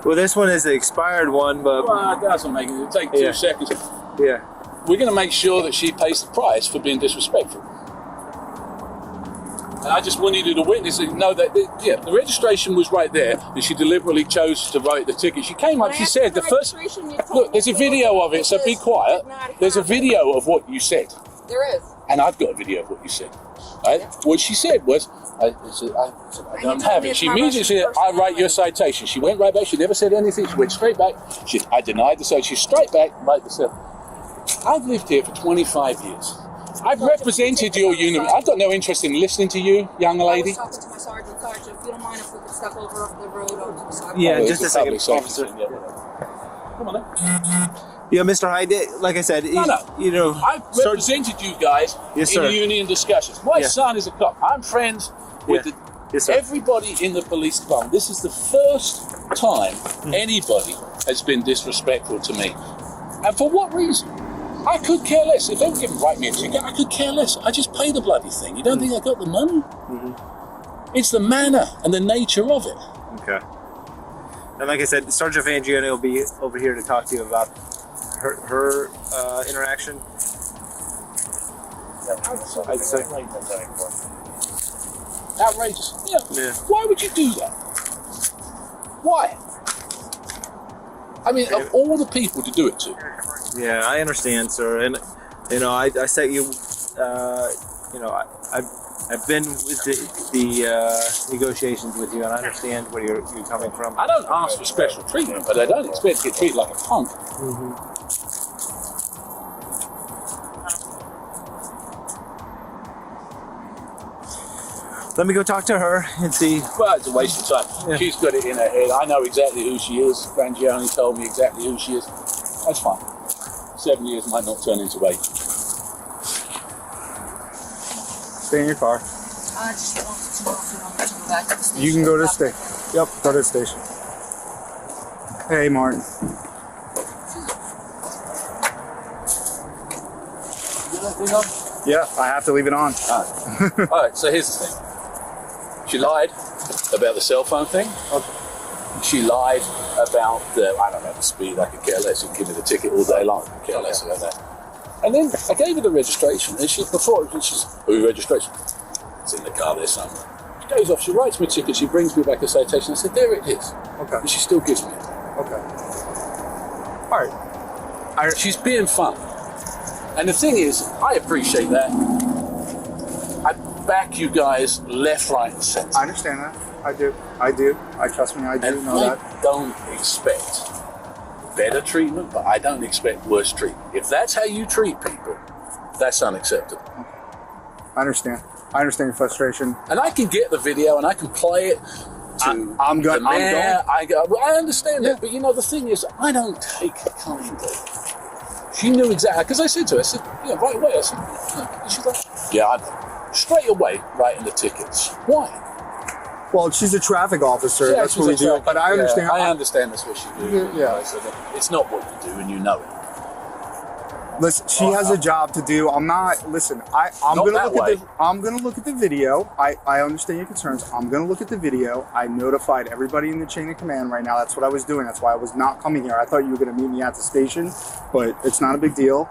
Well, this one is the expired one, but Well, that doesn't make it. It'll take 2 seconds. yeah. We're going to make sure that she pays the price for being disrespectful. And I just wanted you to witness and know that, the registration was right there, and she deliberately chose to write the ticket. She came up, she said, the first... Look, there's a video of it, so be quiet. There's a video of what you said. There is. And I've got a video of what you said. Right? What she said was, I don't have it. She immediately said, I write your citation. She went right back. She never said anything. She went straight back. I denied the citation. She's straight back, right the I've lived here for 25 years. I've represented your union. I've got no interest in listening to you, young lady. I was talking to my sergeant. Sergeant, if you don't mind if we could step over the road onto the sidewalk. Yeah, just a second, officer. Come on then. Yeah, Mr. Hyde, like I said, No. I've represented you guys in union discussions. My son is a cop. I'm friends with everybody in the police department. This is the first time anybody has been disrespectful to me. And for what reason? I could care less. If they were going to write me a ticket, I could care less. I just pay the bloody thing. You don't think I got the money? It's the manner and the nature of it. Okay. And like I said, Sergeant Frangione will be over here to talk to you about her interaction. Outrageous. Yeah. Why would you do that? Why? I mean, of all the people to do it to. Yeah, I understand, sir. And I set you. I've been with the negotiations with you, and I understand where you're coming from. I don't ask for special treatment, but I don't expect to get treated like a punk. Let me go talk to her and see. Well, it's a waste of time. Yeah. She's got it in her head. I know exactly who she is. Frangione told me exactly who she is. That's fine. 7 years might not turn into 8. Stay in your car. I just wanted to know if you wanted to go back to the station. You can go to the station. Yep, go to the station. Hey, Martin. Yeah, I have to leave it on. All right, so here's the thing. She lied about the cell phone thing. Okay. She lied about the, I don't know, the speed. I could care less. You can give me the ticket all day long. I could care less about that. And then I gave her the registration, and she's, who registration? It's in the car there somewhere. She goes off, she writes me a ticket, she brings me back a citation. I said, there it is. Okay. And she still gives me it. Okay. All right. She's being fun. And the thing is, I appreciate that. I back you guys left, right, and center. I understand that. I do. Trust me, I do and know I that. don't expect better treatment, but I don't expect worse treatment. If that's how you treat people, that's unacceptable. I understand. I understand your frustration. And I can get the video and I can play it to the mayor. I understand that, but you know, the thing is, I don't take it kindly. She knew exactly, because I said to her, I said, yeah, right away. I said, yeah. She's like, yeah, I know. Straight away, writing the tickets. Why? Well, she's a traffic officer. Yeah, that's what we do. But I understand. I understand that's what she do. Yeah. It's not what you do, and you know it. Listen, she has a job to do. I'm not. Listen, I'm gonna look at the video. I understand your concerns. I'm gonna look at the video. I notified everybody in the chain of command right now. That's what I was doing. That's why I was not coming here. I thought you were gonna meet me at the station, but it's not a big deal.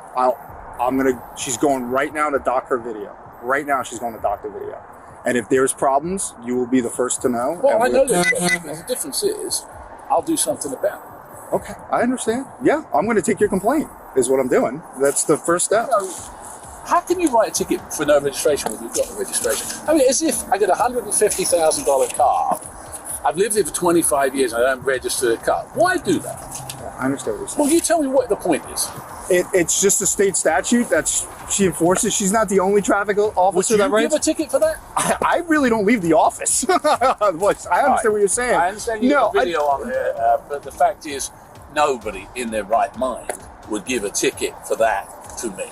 She's going right now to dock her video. Right now, she's going to dock the video. And if there's problems, you will be the first to know. Well, I know there's problems. The difference is, I'll do something about it. Okay, I understand. Yeah, I'm going to take your complaint, is what I'm doing. That's the first step. You know, how can you write a ticket for no registration when you've got the registration? I mean, as if I get a $150,000 car, I've lived here for 25 years and I don't register the car. Why do that? Yeah, I understand what you're saying. Well, you tell me what the point is. It's just a state statute that she enforces. She's not the only traffic officer that Would you give a ticket for that? I really don't leave the office. I understand what you're saying. I understand you have a video on there, but the fact is, nobody in their right mind would give a ticket for that to me.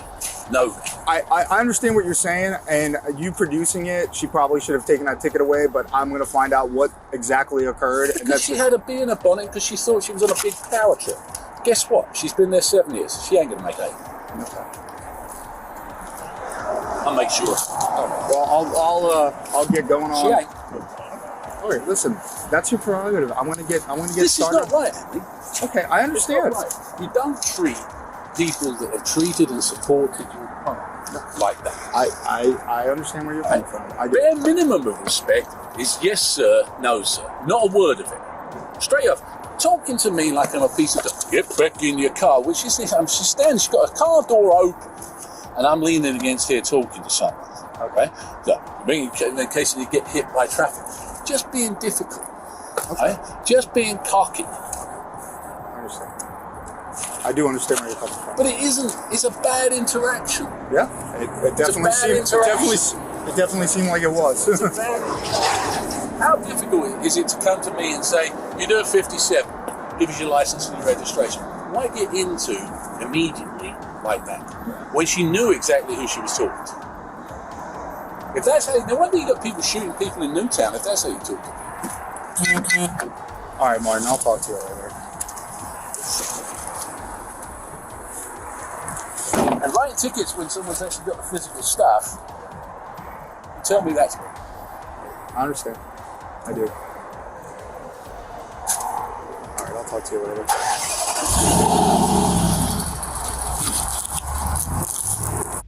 Nobody. I understand what you're saying, and you producing it, she probably should have taken that ticket away, but I'm going to find out what exactly occurred. Because she had a bee in her bonnet because she thought she was on a big power trip. Guess what? She's been there 7 years. She ain't going to make 8. Okay. I'll make sure. Well, I'll get going on. She ain't. All right, listen, that's your prerogative. I want to get This started. is not right, Andy. Okay, I understand. Right. You don't treat people that have treated and supported you like that. I understand where you're coming from. Bare minimum of respect is yes sir, no sir. Not a word of it. Straight up. Talking to me like I'm a piece of dirt. Get back in your car. Which is this? She's standing, she's got a car door open, and I'm leaning against here talking to someone. Okay? So, in case you get hit by traffic. Just being difficult. Okay? Just being cocky. I understand. I do understand where you're coming from. But it isn't. It's a bad interaction. Yeah, it definitely seemed like it was. How difficult is it to come to me and say, you're doing 57, give us your license and your registration? Why get into immediately like that when she knew exactly who she was talking to? If that's how, no wonder you got people shooting people in Newtown if that's how you talk to people. All right, Martin, I'll talk to you later. And writing tickets when someone's actually got the physical stuff, you tell me that's good. I understand. I do. All right, I'll talk to you later.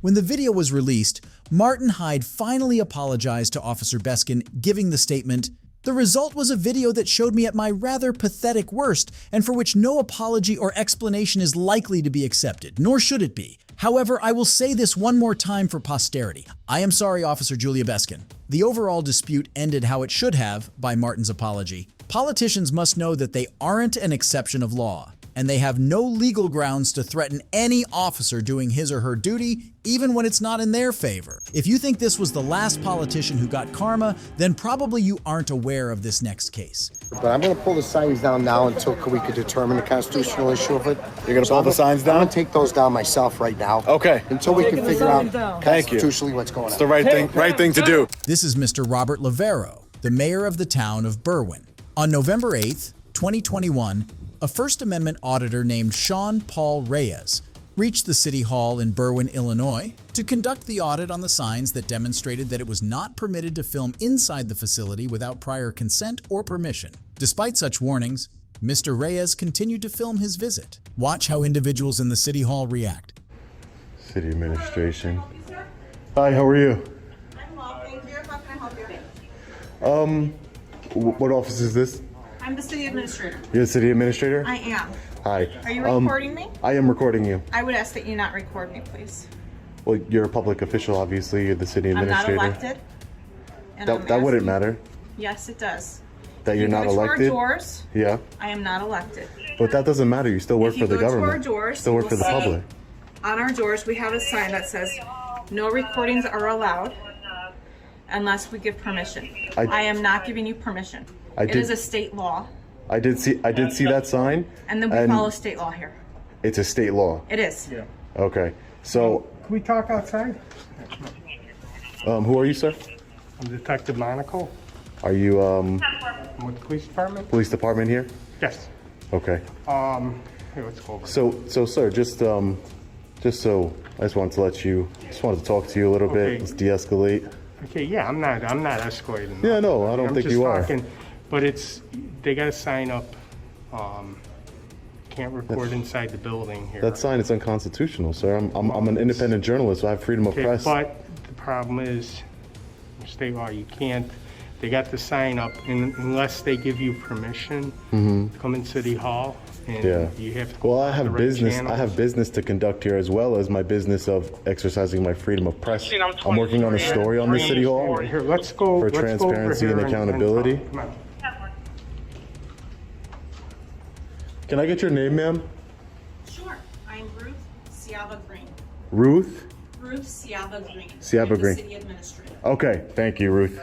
When the video was released, Martin Hyde finally apologized to Officer Beskin, giving the statement, "The result was a video that showed me at my rather pathetic worst, and for which no apology or explanation is likely to be accepted, nor should it be. However, I will say this one more time for posterity. I am sorry, Officer Julia Beskin." The overall dispute ended how it should have, by Martin's apology. Politicians must know that they aren't an exception of law. and they have no legal grounds to threaten any officer doing his or her duty, even when it's not in their favor. If you think this was the last politician who got karma, then probably you aren't aware of this next case. But I'm going to pull the signs down now until we could determine the constitutional issue of it. You're going to pull the signs down? I'm going to take those down myself right now. Okay. Until we can figure out constitutionally what's going on. It's the right thing to do. This is Mr. Robert Lovero, the mayor of the town of Berwyn. On November 8th, 2021, a First Amendment auditor named Sean Paul Reyes reached the City Hall in Berwyn, Illinois, to conduct the audit on the signs that demonstrated that it was not permitted to film inside the facility without prior consent or permission. Despite such warnings, Mr. Reyes continued to film his visit. Watch how individuals in the City Hall react. City Administration. Hi, how are you? I'm well, thank you. How can I help you? What office is this? I'm the city administrator. You're the city administrator? I am. Hi. Are you recording me? I am recording you. I would ask that you not record me, please. Well, you're a public official, obviously. You're the city administrator. I'm not elected. And That wouldn't matter. Yes, it does. That you're not If you go elected? to our doors, Yeah. I am not elected. But that doesn't matter. You still work If for you the go to our government. doors, Still work you for the will see public. On our doors, we have a sign that says, no recordings are allowed unless we give permission. I am not giving you permission. It is a state law. I did see that sign. And then we follow state law here. It's a state law. It is. Yeah. Okay. So, Can we talk outside? who are you, sir? I'm Detective Monaco. Are you I'm with the police department. police department here? Yes. Okay. Here, let's go over. So, sir, just so I just wanted to talk to you a little Okay. bit. Let's de-escalate. Okay, yeah, I'm not escalating. Yeah, no, I don't I'm think just you are. talking, but they got to sign up. Can't record inside the building here. That sign is unconstitutional, sir. I'm an independent journalist, so I have freedom of Okay, press. but the problem is, state law, you can't. They got the sign up unless they give you permission to come in City Hall. And Yeah. you have to Well, go I on have the right business. channels. I have business to conduct here, as well as my business of exercising my freedom of press. I'm working on a story on the City Hall Here, let's go. for let's go over transparency here and accountability. talk. Come on. Can I get your name, ma'am? Sure. I'm Ruth Ciaba Green. Ruth? Ruth Ciaba Green. Ciaba I'm the Green. city administrator. Okay, thank you, Ruth.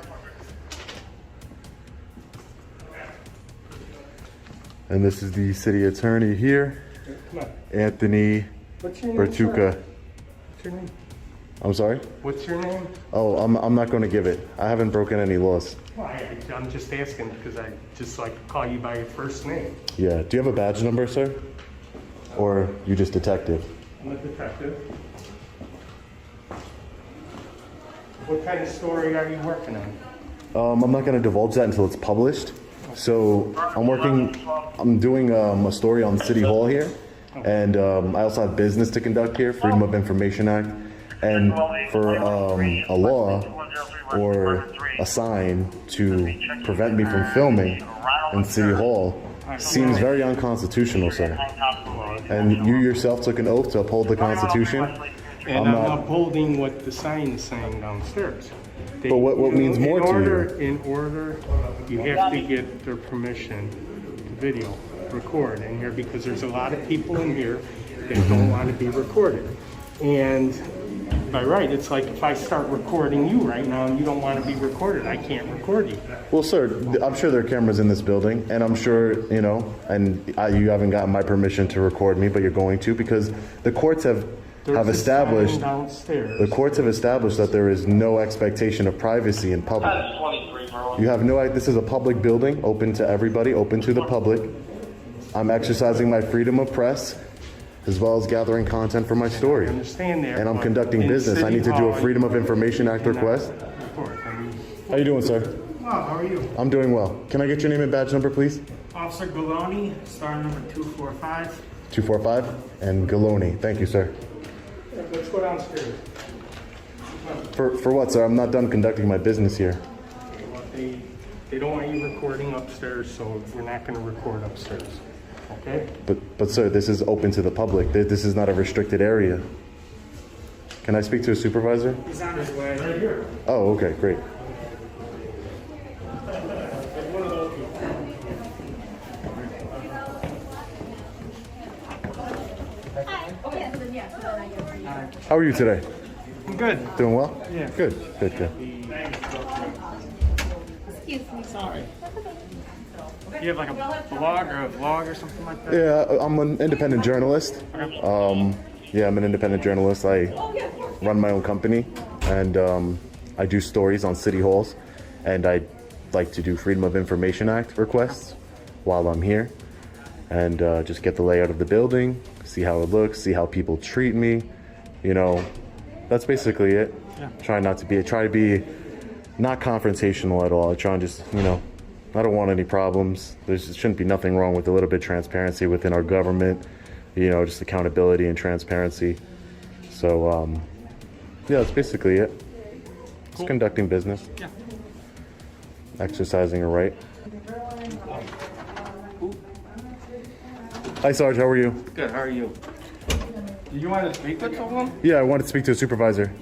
And this is the city attorney here, Come on. Anthony What's your name, Bertuca. sir? What's your name? I'm sorry? What's your name? Oh, I'm not going to give it. I haven't broken any laws. Well, I'm just asking because I just like to call you by your first name. Yeah. Do you have a badge number, sir? Or you just detective? I'm a detective. What kind of story are you working on? I'm not going to divulge that until it's published. So I'm doing a story on City Hall here. And I also have business to conduct here, Freedom of Information Act. And for a law or a sign to prevent me from filming in City Hall seems very unconstitutional, sir. And you yourself took an oath to uphold the Constitution. And I'm upholding what the sign is saying downstairs. But what means more to you? In order, you have to get their permission to video record in here because there's a lot of people in here that don't want to be recorded. And by right, it's like if I start recording you right now and you don't want to be recorded, I can't record you. Well, sir, I'm sure there are cameras in this building, and I'm sure, you haven't gotten my permission to record me, but you're going to because the courts have established that there is no expectation of privacy in public. You have this is a public building, open to everybody, open to the public. I'm exercising my freedom of press, as well as gathering content for my story. I understand that. And I'm conducting business. I need to do a Freedom of Information Act request. How you doing, sir? Wow, how are you? I'm doing well. Can I get your name and badge number, please? Officer Galoni, star number 245. 245 and Galoni. Thank you, sir. Let's go downstairs. For what, sir? I'm not done conducting my business here. Well, they don't want you recording upstairs, so we're not going to record upstairs. Okay? But sir, this is open to the public. This is not a restricted area. Can I speak to a supervisor? He's on his way. Right here. Oh, okay, great. How are you today? I'm good. Doing well? Yeah. Good. Excuse me, sorry. You have like a blog or a vlog or something like that? Yeah, I'm an independent journalist. Yeah, I'm an independent journalist. I run my own company, and I do stories on city halls, and I like to do Freedom of Information Act requests while I'm here, and just get the layout of the building, see how it looks, see how people treat me. You know, that's basically it. Yeah. Try to be not confrontational at all. I try and just, you know, I don't want any problems. There shouldn't be nothing wrong with a little bit of transparency within our government, you know, just accountability and transparency. So, yeah, that's basically it. Just conducting business. Yeah. Exercising a right. Hi, Sarge, how are you? Good, how are you? Do you want to speak with someone? Yeah, I wanted to speak to a supervisor.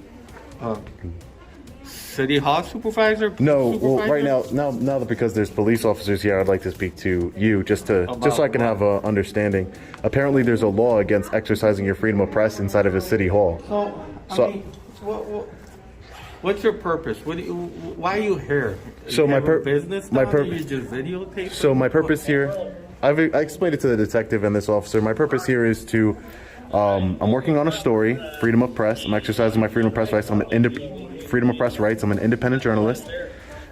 City Hall supervisor? No, well, Supervisor? right now that because there's police officers here, I'd like to speak to you just so I can have a understanding. Apparently, there's a law against exercising your freedom of press inside of a city hall. So, what's your purpose? Why are you here? So you my business. My You just videotape. So my purpose here, I explained it to the detective and this officer. My purpose here is to, I'm working on a story, freedom of press. I'm exercising my freedom of press rights. Freedom of press rights. I'm an independent journalist,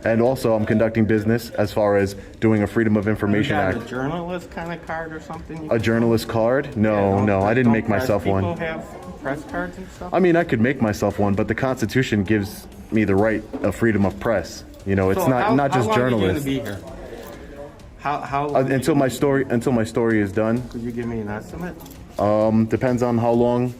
and also I'm conducting business as far as doing a Freedom of Information Act. A journalist kind of card or something? A journalist card? No, I didn't make myself one. People have press cards and stuff? I mean, I could make myself one, but the Constitution gives me the right of freedom of press. You know, it's So not just how long journalists. Are you going to be here? How long until my story is done. Could you give me an estimate? Depends on how long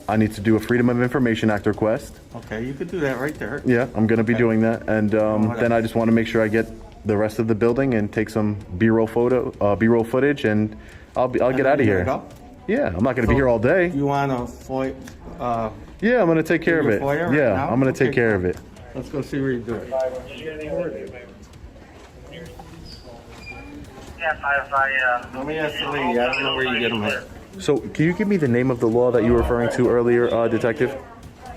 I need to do a Freedom of Information Act request. Okay, you could do that right there. Yeah, I'm going to be doing that, and then I just want to make sure I get the rest of the building and take some B-roll footage, and I'll get out of here. Go? Yeah, I'm not going to be here all day. You want to Yeah, I'm going to take care of it. Yeah, I'm going to take care of it. Let's go see where you do it. Let me ask the lady. I don't know where you get them at. So, can you give me the name of the law that you were referring to earlier, Detective?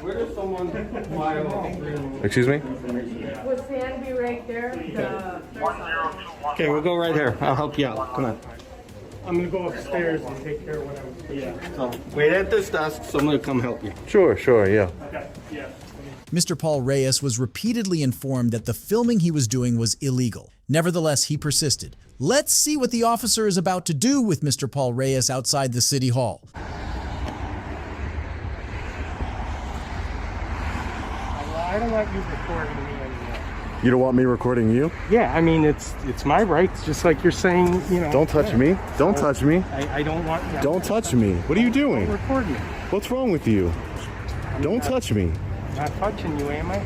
Where does someone file? Excuse me? Would Sam be right there? Okay, we'll go right here. I'll help you out. Come on. I'm going to go upstairs and take care of what I was doing. Wait at this desk. Someone will come help you. Sure, yeah. Okay, yeah. Mr. Paul Reyes was repeatedly informed that the filming he was doing was illegal. Nevertheless, he persisted. Let's see what the officer is about to do with Mr. Paul Reyes outside the city hall. I don't want you recording me anymore. You don't want me recording you? Yeah, I mean, it's my rights, just like you're saying, you know. Don't touch me. Don't touch me. I don't want you. Don't touch me. What are you doing? Don't record me. What's wrong with you? Don't touch me. I'm not touching you, am I?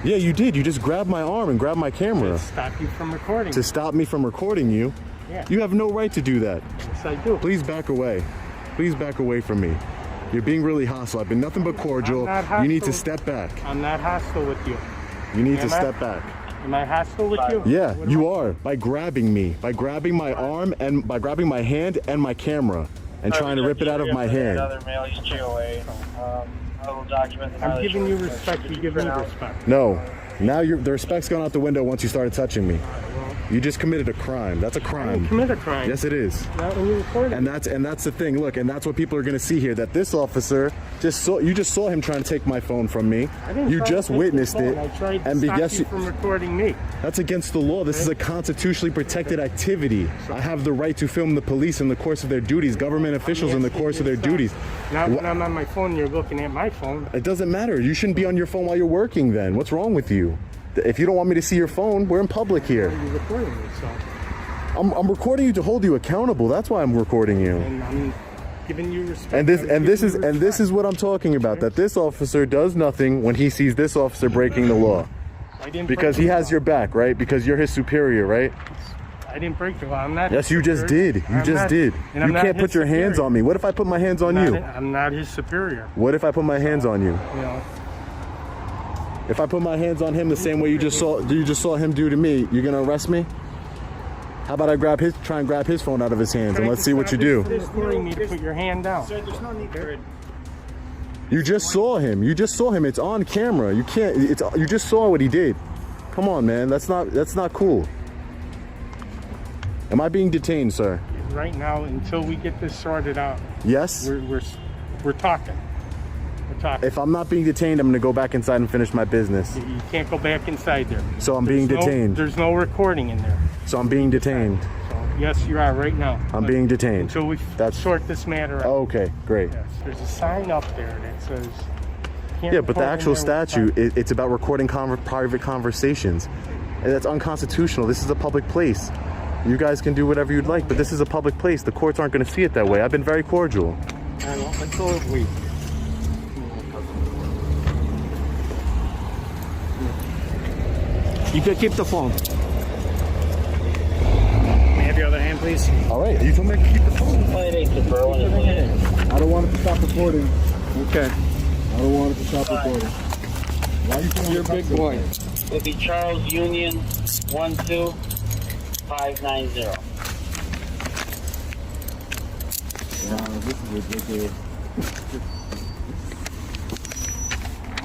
Yeah, you did. You just grabbed my arm and grabbed my camera. To stop you from recording. To stop me from recording you? Yeah. You have no right to do that. Yes, I do. Please back away. Please back away from me. You're being really hostile. I've been nothing but cordial. You need to step back. I'm not hostile with you. You need to step back. Am I hostile with you? Yeah, you are. By grabbing me. By grabbing my arm and by grabbing my hand and my camera and trying to rip it out of my hand. I'm giving you respect. You give me respect. No. Now the respect's gone out the window once you started touching me. You just committed a crime. That's a crime. I didn't commit a crime. Yes, it is. Not when you recorded. And that's the thing. Look, and that's what people are going to see here. That this officer you just saw him trying to take my phone from me. You just witnessed it. I tried to stop you from recording me. That's against the law. This is a constitutionally protected activity. I have the right to film the police in the course of their duties, government officials in the course of their duties. Not when I'm on my phone, you're looking at my phone. It doesn't matter. You shouldn't be on your phone while you're working then. What's wrong with you? If you don't want me to see your phone, we're in public here. You're recording me, so. I'm recording you to hold you accountable. That's why I'm recording you. And I'm giving you respect. And this is what I'm talking about. That this officer does nothing when he sees this officer breaking the law. Because he has your back, right? Because you're his superior, right? I didn't break the law. I'm not. Yes, you just did. You just did. You can't put your hands on me. What if I put my hands on you? I'm not his superior. What if I put my hands on you? You know. If I put my hands on him the same way you just saw him do to me, you're gonna arrest me? How about I try and grab his phone out of his hands and let's see what you do. You're me to put your hand down. Sir, there's no need for it. You just saw him. You just saw him. It's on camera. You can't. You just saw what he did. Come on, man. That's not cool. Am I being detained, sir? Right now, until we get this sorted out. Yes. We're talking. We're talking. If I'm not being detained, I'm gonna go back inside and finish my business. You can't go back inside there. So I'm being detained. There's no recording in there. So I'm being detained. So yes, you are right now. I'm being detained. Until we sort this matter out. Okay, great. Yes. There's a sign up there that says. Yeah, but the actual statute, it's about recording private conversations. And that's unconstitutional. This is a public place. You guys can do whatever you'd like, but this is a public place. The courts aren't going to see it that way. I've been very cordial. Let's go wait. You can keep the phone. May I have your other hand, please? All right. You told me to keep the phone. I don't want it to stop recording. Okay. I don't want it to stop recording. Why are you doing You're a big boy. It'll be Charles Union 12590. Wow, this is ridiculous.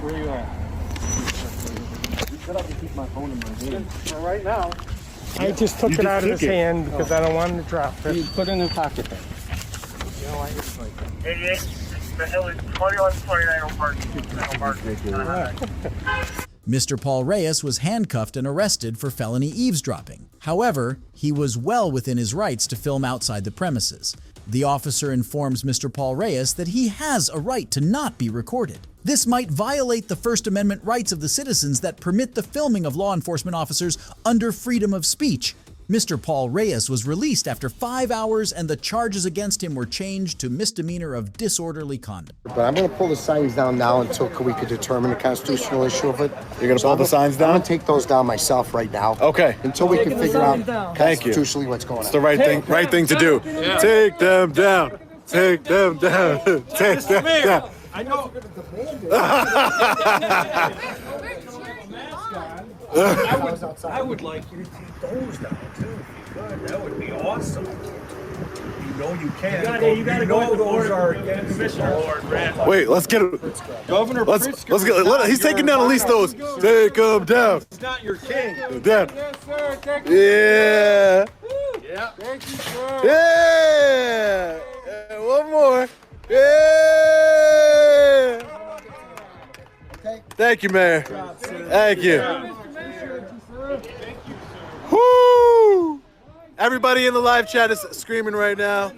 Where you at? You said I could keep my phone in my hand. Well, right now. I just took it out of his hand because I don't want him to drop it. You put it in the pocket then. You know, I just like that. 88, the hill is 2129 Mr. Paul Reyes was handcuffed and arrested for felony eavesdropping. However, he was well within his rights to film outside the premises. The officer informs Mr. Paul Reyes that he has a right to not be recorded. This might violate the First Amendment rights of the citizens that permit the filming of law enforcement officers under freedom of speech. Mr. Paul Reyes was released after 5 hours and the charges against him were changed to misdemeanor of disorderly conduct. But I'm going to pull the signs down now until we could determine the constitutional issue of it. You're going to pull the signs down? I'm going to take those down myself right now. Okay. Until we can figure out Thank you. constitutionally what's going on. It's the right thing to do. Yeah. Take them down. Take them down. Take them down. I know. I would like you to take those down too. That would be awesome. You know you can. You gotta go those are against Commissioner Lord Randall. Wait, let's get it. Governor Let's get. He's taking down at least those. Take them down. He's not your king. Down. Yes, sir. Thank you. Yeah. Yeah. Thank you, sir. Yeah. One more. Yeah. Thank you, Mayor. Thank you. Woo! Everybody in the live chat is screaming right now.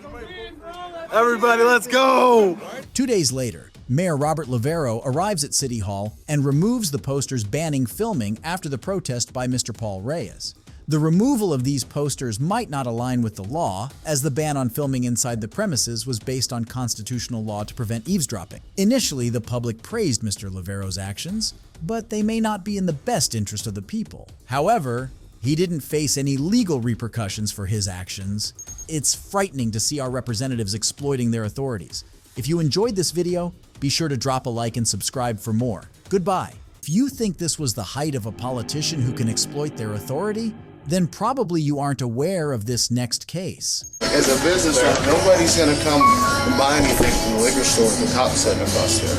Everybody, let's go! 2 days later, Mayor Robert Lovero arrives at City Hall and removes the posters banning filming after the protest by Mr. Paul Reyes. The removal of these posters might not align with the law, as the ban on filming inside the premises was based on constitutional law to prevent eavesdropping. Initially, the public praised Mr. Lovero's actions, but they may not be in the best interest of the people. However, he didn't face any legal repercussions for his actions. It's frightening to see our representatives exploiting their authorities. If you enjoyed this video, be sure to drop a like and subscribe for more. Goodbye. If you think this was the height of a politician who can exploit their authority, then probably you aren't aware of this next case. As a business owner, nobody's going to come and buy anything from the liquor store with the cop sitting across there.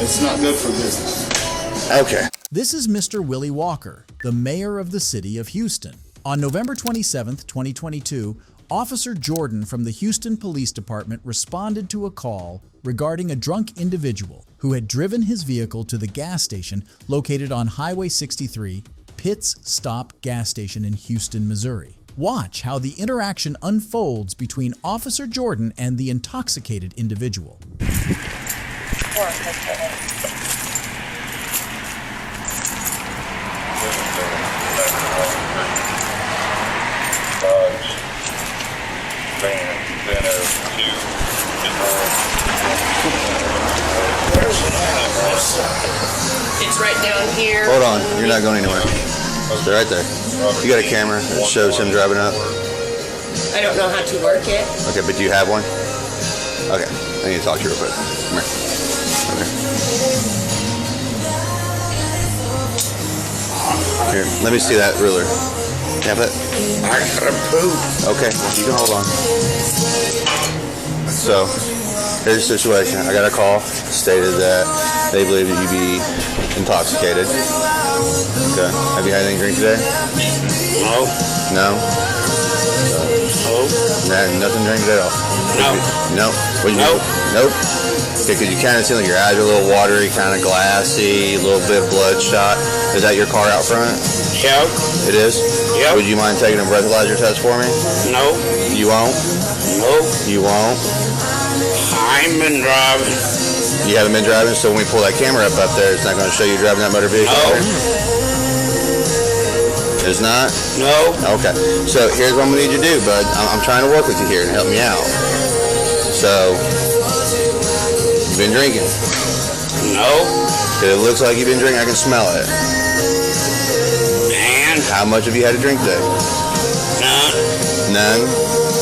It's not good for business. Okay. This is Mr. Willie Walker, the mayor of the city of Houston. On November 27, 2022, Officer Jordan from the Houston Police Department responded to a call regarding a drunk individual who had driven his vehicle to the gas station located on Highway 63, Pitts Stop gas station in Houston, Missouri. Watch how the interaction unfolds between Officer Jordan and the intoxicated individual. It's right down here. Hold on, you're not going anywhere. They're right there. You got a camera that shows him driving up? I don't know how to work it. Okay, but do you have one? Okay, I need to talk to you real quick. Come here. Here, let me see that ruler. Have it? I gotta poop. Okay, you can hold on. So, Here's the situation. I got a call stated that they believe that you be intoxicated. Okay. Have you had anything to drink today? No. No? Nothing to drink today at all? No. Nope. Okay, because you kind of seem like your eyes are a little watery, kind of glassy, a little bit bloodshot. Is that your car out front? Yep. It is? Yep. Would you mind taking a breathalyzer test for me? No. You won't? Nope. You won't? I ain't been driving. You haven't been driving, so when we pull that camera up there, it's not going to show you driving that motor vehicle? No. It's not? No. Okay. So here's what I'm going to need you to do, bud. I'm trying to work with you here and help me out. So, you've been drinking? No. It looks like you've been drinking. I can smell it. And? How much have you had to drink today? None?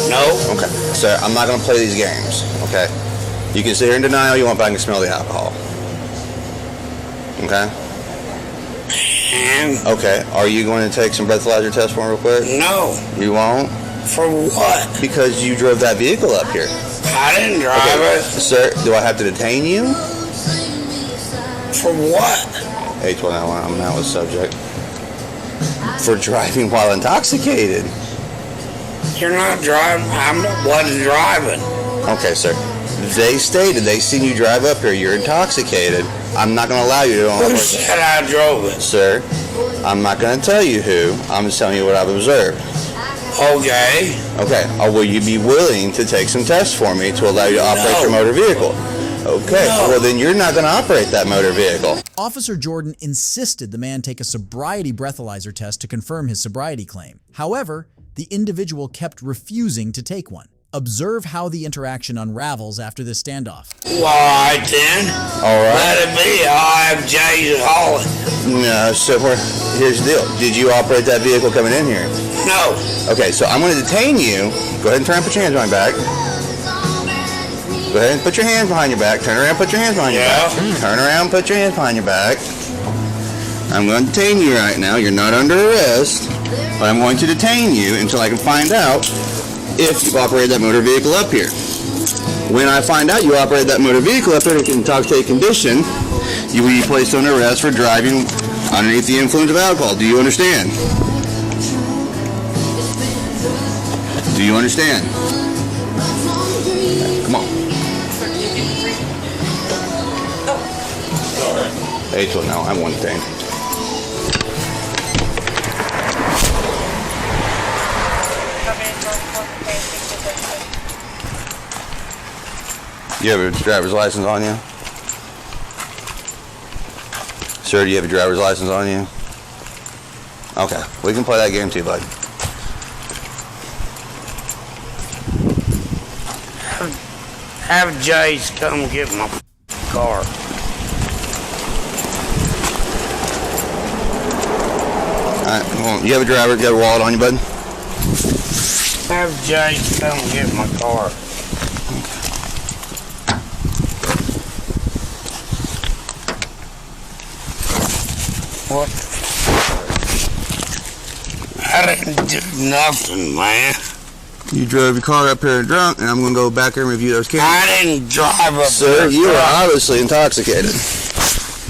No. Okay. So I'm not going to play these games, okay? You can sit here in denial you want, but I can smell the alcohol. Okay? And? Okay. Are you going to take some breathalyzer tests for me real quick? No. You won't? For what? Because you drove that vehicle up here. I didn't drive it. Sir, do I have to detain you? For what? H1N1, I'm not with subject. For driving while intoxicated. You're not driving. I wasn't driving. Okay, sir. They stated they seen you drive up here. You're intoxicated. I'm not going to allow you to operate. Who said I drove it? Sir, I'm not going to tell you who. I'm just telling you what I've observed. Okay. Okay. Will you be willing to take some tests for me to allow you to operate your motor vehicle? Okay. No. Well, then you're not going to operate that motor vehicle. Officer Jordan insisted the man take a sobriety breathalyzer test to confirm his sobriety claim. However, the individual kept refusing to take one. Observe how the interaction unravels after this standoff. Well, all right then. All right. Let it be. I'll have Jay's hauling. No, so here's the deal. Did you operate that vehicle coming in here? No. Okay, so I'm going to detain you. Go ahead and turn and put your hands behind your back. Go ahead and put your hands behind your back. Turn around, put your hands behind your back. Turn around, put your hands behind your back. I'm going to detain you right now. You're not under arrest, but I'm going to detain you until I can find out if you've operated that motor vehicle up here. When I find out you operated that motor vehicle up here in intoxicated condition, you will be placed under arrest for driving underneath the influence of alcohol. Do you understand? Do you understand? Come on. H1, no, I'm one thing. You have a driver's license on you? Sir, do you have a driver's license on you? Okay, we can play that game too, bud. Have Jay's come get my car. Alright, well, you have a driver, you got a wallet on you, bud? Have Jay's come get my car. What? I didn't do nothing, man. You drove your car up here drunk, and I'm going to go back here and review those cameras. I didn't drive up Sir, there. you are obviously intoxicated.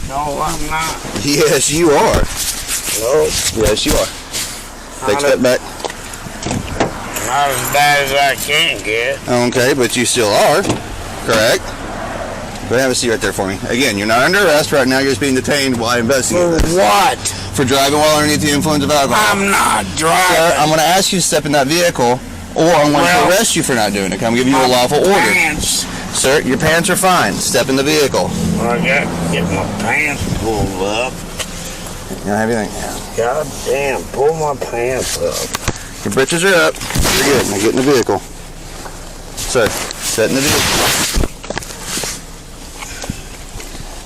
No, I'm not. Yes, you are. No. Yes, you are. Take a step back. Not as bad as I can get. Okay, but you still are. Correct. Go ahead and have a seat right there for me. Again, you're not under arrest right now. You're just being detained while I investigate this. For what? For driving while underneath the influence of alcohol. I'm not driving. Sir, I'm going to ask you to step in that vehicle, or I'm going to arrest you for not doing it. I'm going to give you a lawful order. Pants. Sir, your pants are fine. Step in the vehicle. I got to get my pants pulled up. You don't have anything? God damn, pull my pants up. Your britches are up. You're good. Now get in the vehicle. Sir, sit in the vehicle.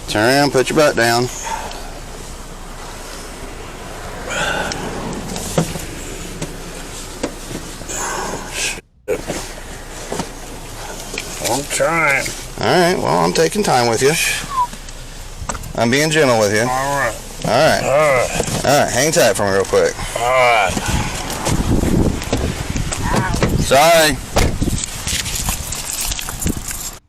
Turn around, put your butt down. I'm trying. Alright, well, I'm taking time with you. I'm being gentle with you. Alright. Alright. Alright, hang tight for me real quick. Alright. Sorry.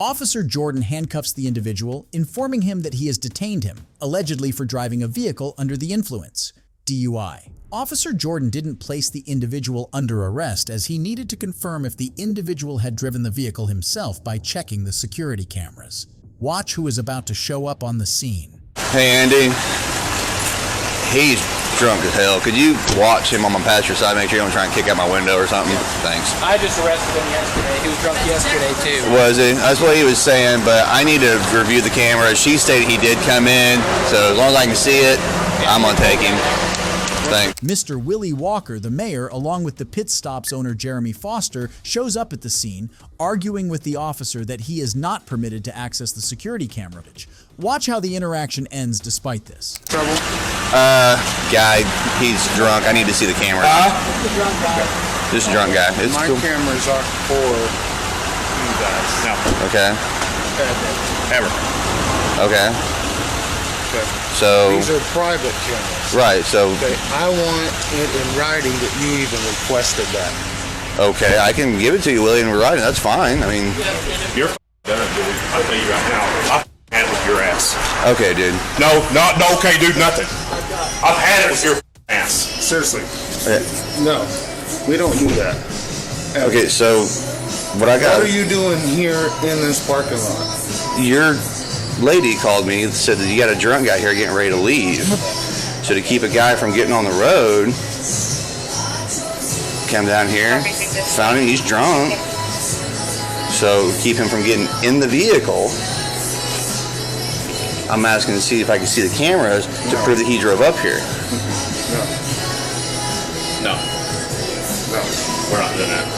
Officer Jordan handcuffs the individual, informing him that he has detained him, allegedly for driving a vehicle under the influence. DUI. Officer Jordan didn't place the individual under arrest as he needed to confirm if the individual had driven the vehicle himself by checking the security cameras. Watch who is about to show up on the scene. Hey Andy, he's drunk as hell. Could you watch him on my passenger side, make sure you don't try and kick out my window or something? Thanks. I just arrested him yesterday. He was drunk yesterday too. Was he? That's what he was saying, but I need to review the camera. She stated he did come in, so as long as I can see it, I'm gonna take him. Thanks. Mr. Willie Walker, the mayor, along with the pit stop's owner Jeremy Foster, shows up at the scene, arguing with the officer that he is not permitted to access the security camera. Watch how the interaction ends despite this. Trouble? Guy, he's drunk. I need to see the camera. Just a drunk guy. It's My cool. cameras are for you guys. No. Okay. Ever. Okay. Okay. So. These are private cameras. Right, so. Okay. I want it in writing that you even requested that. Okay, I can give it to you, Willie, in writing. That's fine. I mean. You're done, dude. I'll tell you right now. I've had it with your ass. Okay, dude. No, okay, dude, nothing. I've had it with your ass. Seriously. Okay. No, we don't do that. Okay, so what I got. What are you doing here in this parking lot? Your lady called me and said that you got a drunk guy here getting ready to leave. So to keep a guy from getting on the road, come down here, found him, he's drunk. So keep him from getting in the vehicle. I'm asking to see if I can see the cameras to prove that he drove up here. No, we're not doing that.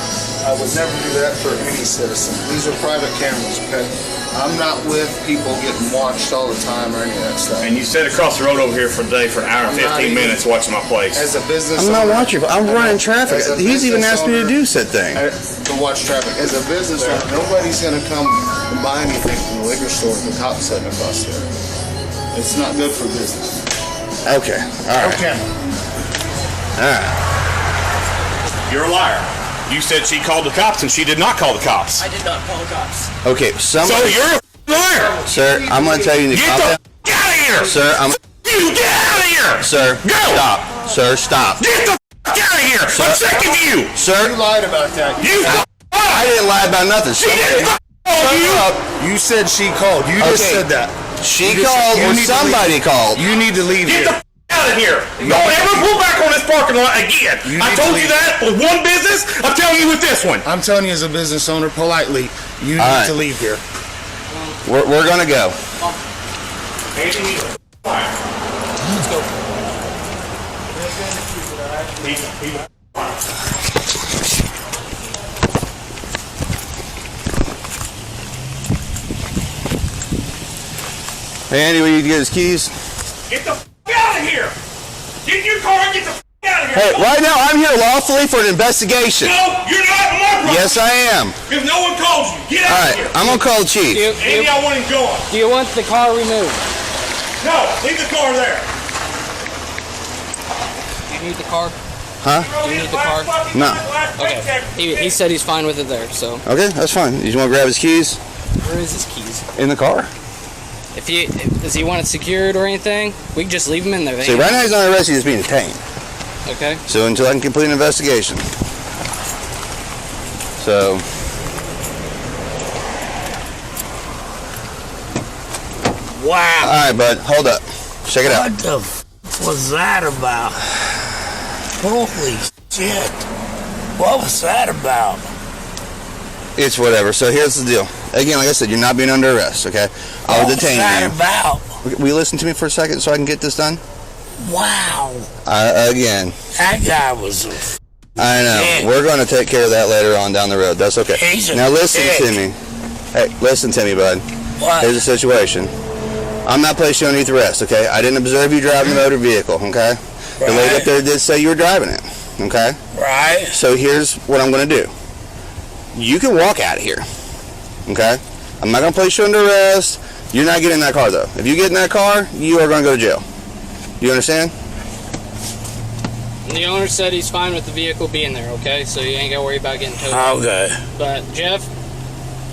I would never do that for any citizen. These are private cameras, okay? I'm not with people getting watched all the time or any of that stuff. And you sat across the road over here for a day for an hour and 15 minutes watching my place. As a business I'm not owner, watching. I'm running traffic. He's even asked me to do said thing. To watch traffic. As a business owner, nobody's going to come and buy anything from the liquor store with the cops sitting across there. It's not good for business. Okay. All right. Okay. All right. You're a liar. You said she called the cops and she did not call the cops. I did not call the cops. Okay, somebody. So you're a liar. Sir, I'm going to tell you to Get the out of here. Sir, You get out of here. Sir, go. Stop. Sir, stop. Get the out of here. Sir, I'm sick of you. Sir, You lied about that. I didn't lie about nothing. She didn't call you. You said she called. You just said that. She called or somebody called. You need to leave Get here. the out of here. Don't ever pull back on this parking lot again. I told you that with one business. I'm telling you with this one. I'm telling you as a business owner politely, you need to leave here. We're going to go. Let's go. Hey, Andy, will you get his keys? Get the out of here. Get in your car and get the out of here. Hey, right now I'm here lawfully for an investigation. No, you're not on my property. Yes, I am. If no one calls you, get out All of right, here. I'm going to call the chief. Andy, I want him gone. Do you want the car removed? No, leave the car there. Do you need the car? Huh? Do you need the car? No. Okay. He said he's fine with it there, so. Okay, that's fine. You want to grab his keys? Where is his keys? In the car. Does he want it secured or anything? We can just leave him in there. See, right now he's not arrested, he's being detained. Okay. So until I can complete an investigation. So. Wow. All right, bud. Hold up. Check it out. What the f was that about? Holy shit. What was that about? It's whatever. So here's the deal. Again, like I said, you're not being under arrest, okay? I'll detain you. What was that about? Will you listen to me for a second so I can get this done? Wow. Again. That guy was I know. Yeah. We're going to take care of that later on down the road. That's okay. Now listen to me. Hey, listen to me, bud. What? Here's the situation. I'm not placing you underneath arrest, okay? I didn't observe you driving the motor vehicle, okay? The lady up there did say you were driving it, okay? Right. So here's what I'm going to do. You can walk out of here, okay? I'm not going to place you under arrest. You're not getting in that car, though. If you get in that car, you are going to go to jail. You understand? The owner said he's fine with the vehicle being there, okay? So you ain't got to worry about getting towed. Okay. But, Jeff,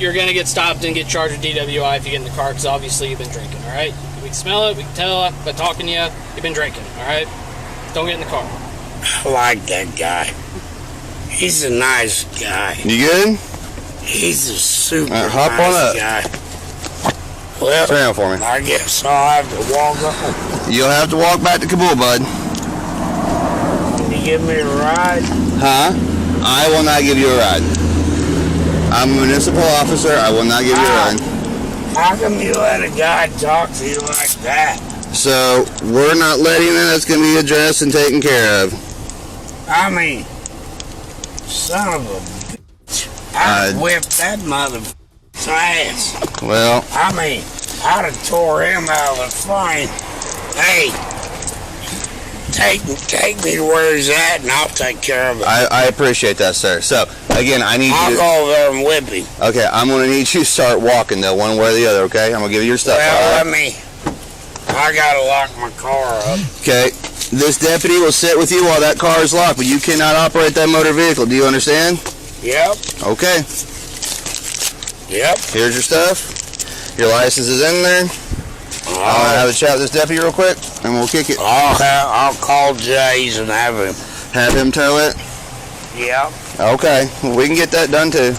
you're going to get stopped and get charged with DWI if you get in the car, because obviously you've been drinking, all right? We can smell it, we can tell by talking to you, you've been drinking, all right? Don't get in the car. I like that guy. He's a nice guy. You good? He's a super hop nice on up. guy. Well, turn around for me. I guess I'll have to walk up. You'll have to walk back to Kabul, bud. Can you give me a ride? Huh? I will not give you a ride. I'm a municipal officer. I will not give you a ride. How come you let a guy talk to you like that? So, we're not letting that. That's going to be addressed and taken care of. I mean, son of a bitch. I'd whip that motherfucker's ass. Well, I mean, I'd have tore him out of the frame. Hey, take me to where he's at, and I'll take care of it. I appreciate that, sir. So, again, I need I'll you to... go over there and whip him. Okay, I'm going to need you to start walking, though, one way or the other, okay? I'm going to give you your stuff, Well, all right? I got to lock my car up. Okay, this deputy will sit with you while that car is locked, but you cannot operate that motor vehicle. Do you understand? Yep. Okay. Yep. Here's your stuff. Your license is in there. I'll have a chat with this deputy real quick, and we'll kick it. I'll call Jay's and have him tow it? Yep. Okay, well, we can get that done too.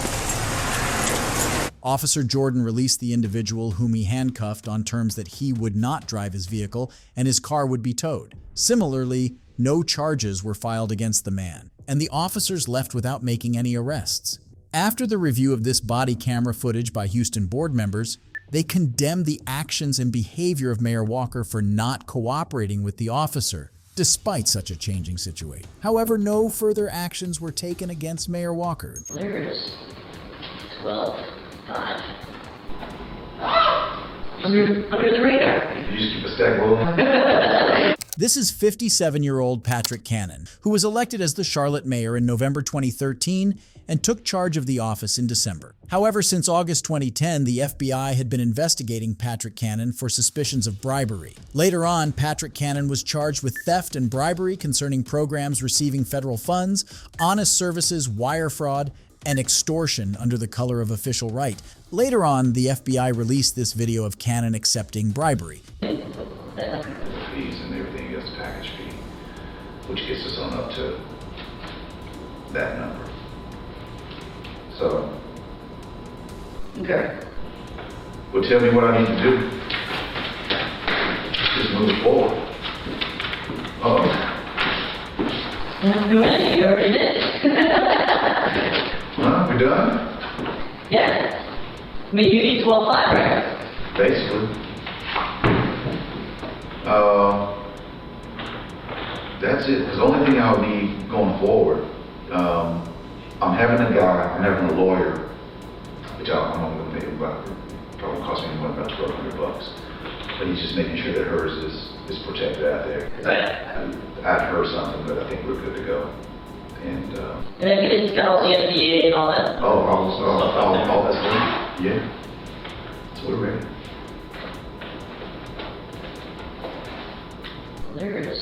Officer Jordan released the individual whom he handcuffed on terms that he would not drive his vehicle and his car would be towed. Similarly, no charges were filed against the man, and the officers left without making any arrests. After the review of this body camera footage by Houston board members, they condemned the actions and behavior of Mayor Walker for not cooperating with the officer, despite such a changing situation. However, no further actions were taken against Mayor Walker. There it is. 12, 5. Under the radar. You just keep a stack rolling. This is 57-year-old Patrick Cannon, who was elected as the Charlotte mayor in November 2013 and took charge of the office in December. However, since August 2010, the FBI had been investigating Patrick Cannon for suspicions of bribery. Later on, Patrick Cannon was charged with theft and bribery concerning programs receiving federal funds, honest services, wire fraud, and extortion under the color of official right. Later on, the FBI released this video of Cannon accepting bribery. Fees and everything else, package fee, which gets us on up to that number. So, okay. Well, tell me what I need to do. Just move forward. Oh. You already did. Huh? We done? Yeah. I mean, you need 12.5, right? Basically. That's it. Because the only thing I'll need going forward, I'm having a lawyer, which I'm only going to pay about, probably cost me about $1,200. But he's just making sure that hers is protected out there. Right. I've heard something, but I think we're good to go. And then you didn't spell the NDA and all that. All that's good. Yeah. So we're ready. There it is.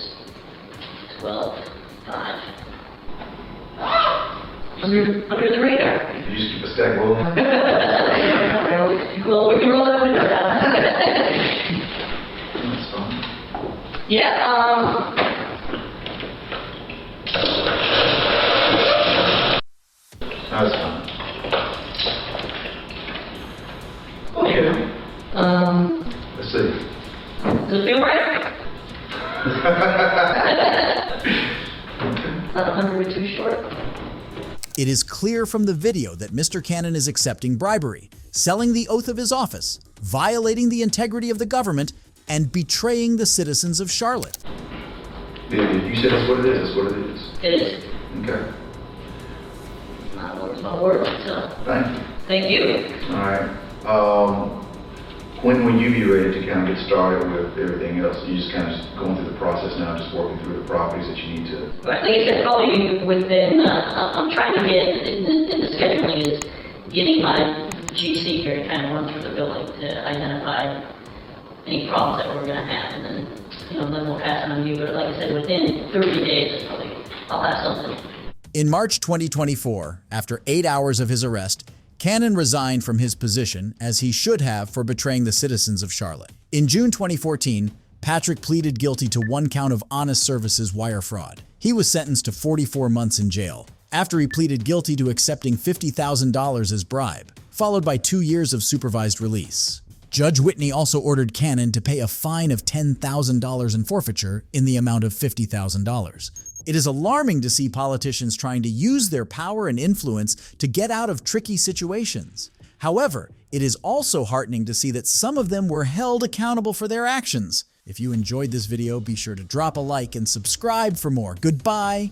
12, 5. Under the radar. You just keep a stack rolling. Well, we can roll that window down. That's fine. Yeah, That's fine. okay. Let's see. Does it feel right? Not 100 too short. It is clear from the video that Mr. Cannon is accepting bribery, selling the oath of his office, violating the integrity of the government, and betraying the citizens of Charlotte. You said that's what it is. That's what it is. It is. Okay. My word, so. Thank you. Thank you. All right. When will you be ready to kind of get started with everything else? You just kind of going through the process now, just working through the properties that you need to. Right, like I said, probably within, I'm trying to get, in the scheduling is getting my GC here to kind of run through the building to identify any problems that we're going to have, and then, then we'll pass it on to you. But like I said, within 30 days, probably, I'll have something. In March 2024, after 8 hours of his arrest, Cannon resigned from his position, as he should have, for betraying the citizens of Charlotte. In June 2014, Patrick pleaded guilty to 1 count of honest services wire fraud. He was sentenced to 44 months in jail, after he pleaded guilty to accepting $50,000 as bribe, followed by 2 years of supervised release. Judge Whitney also ordered Cannon to pay a fine of $10,000 and forfeiture in the amount of $50,000. It is alarming to see politicians trying to use their power and influence to get out of tricky situations. However, it is also heartening to see that some of them were held accountable for their actions. If you enjoyed this video, be sure to drop a like and subscribe for more. Goodbye.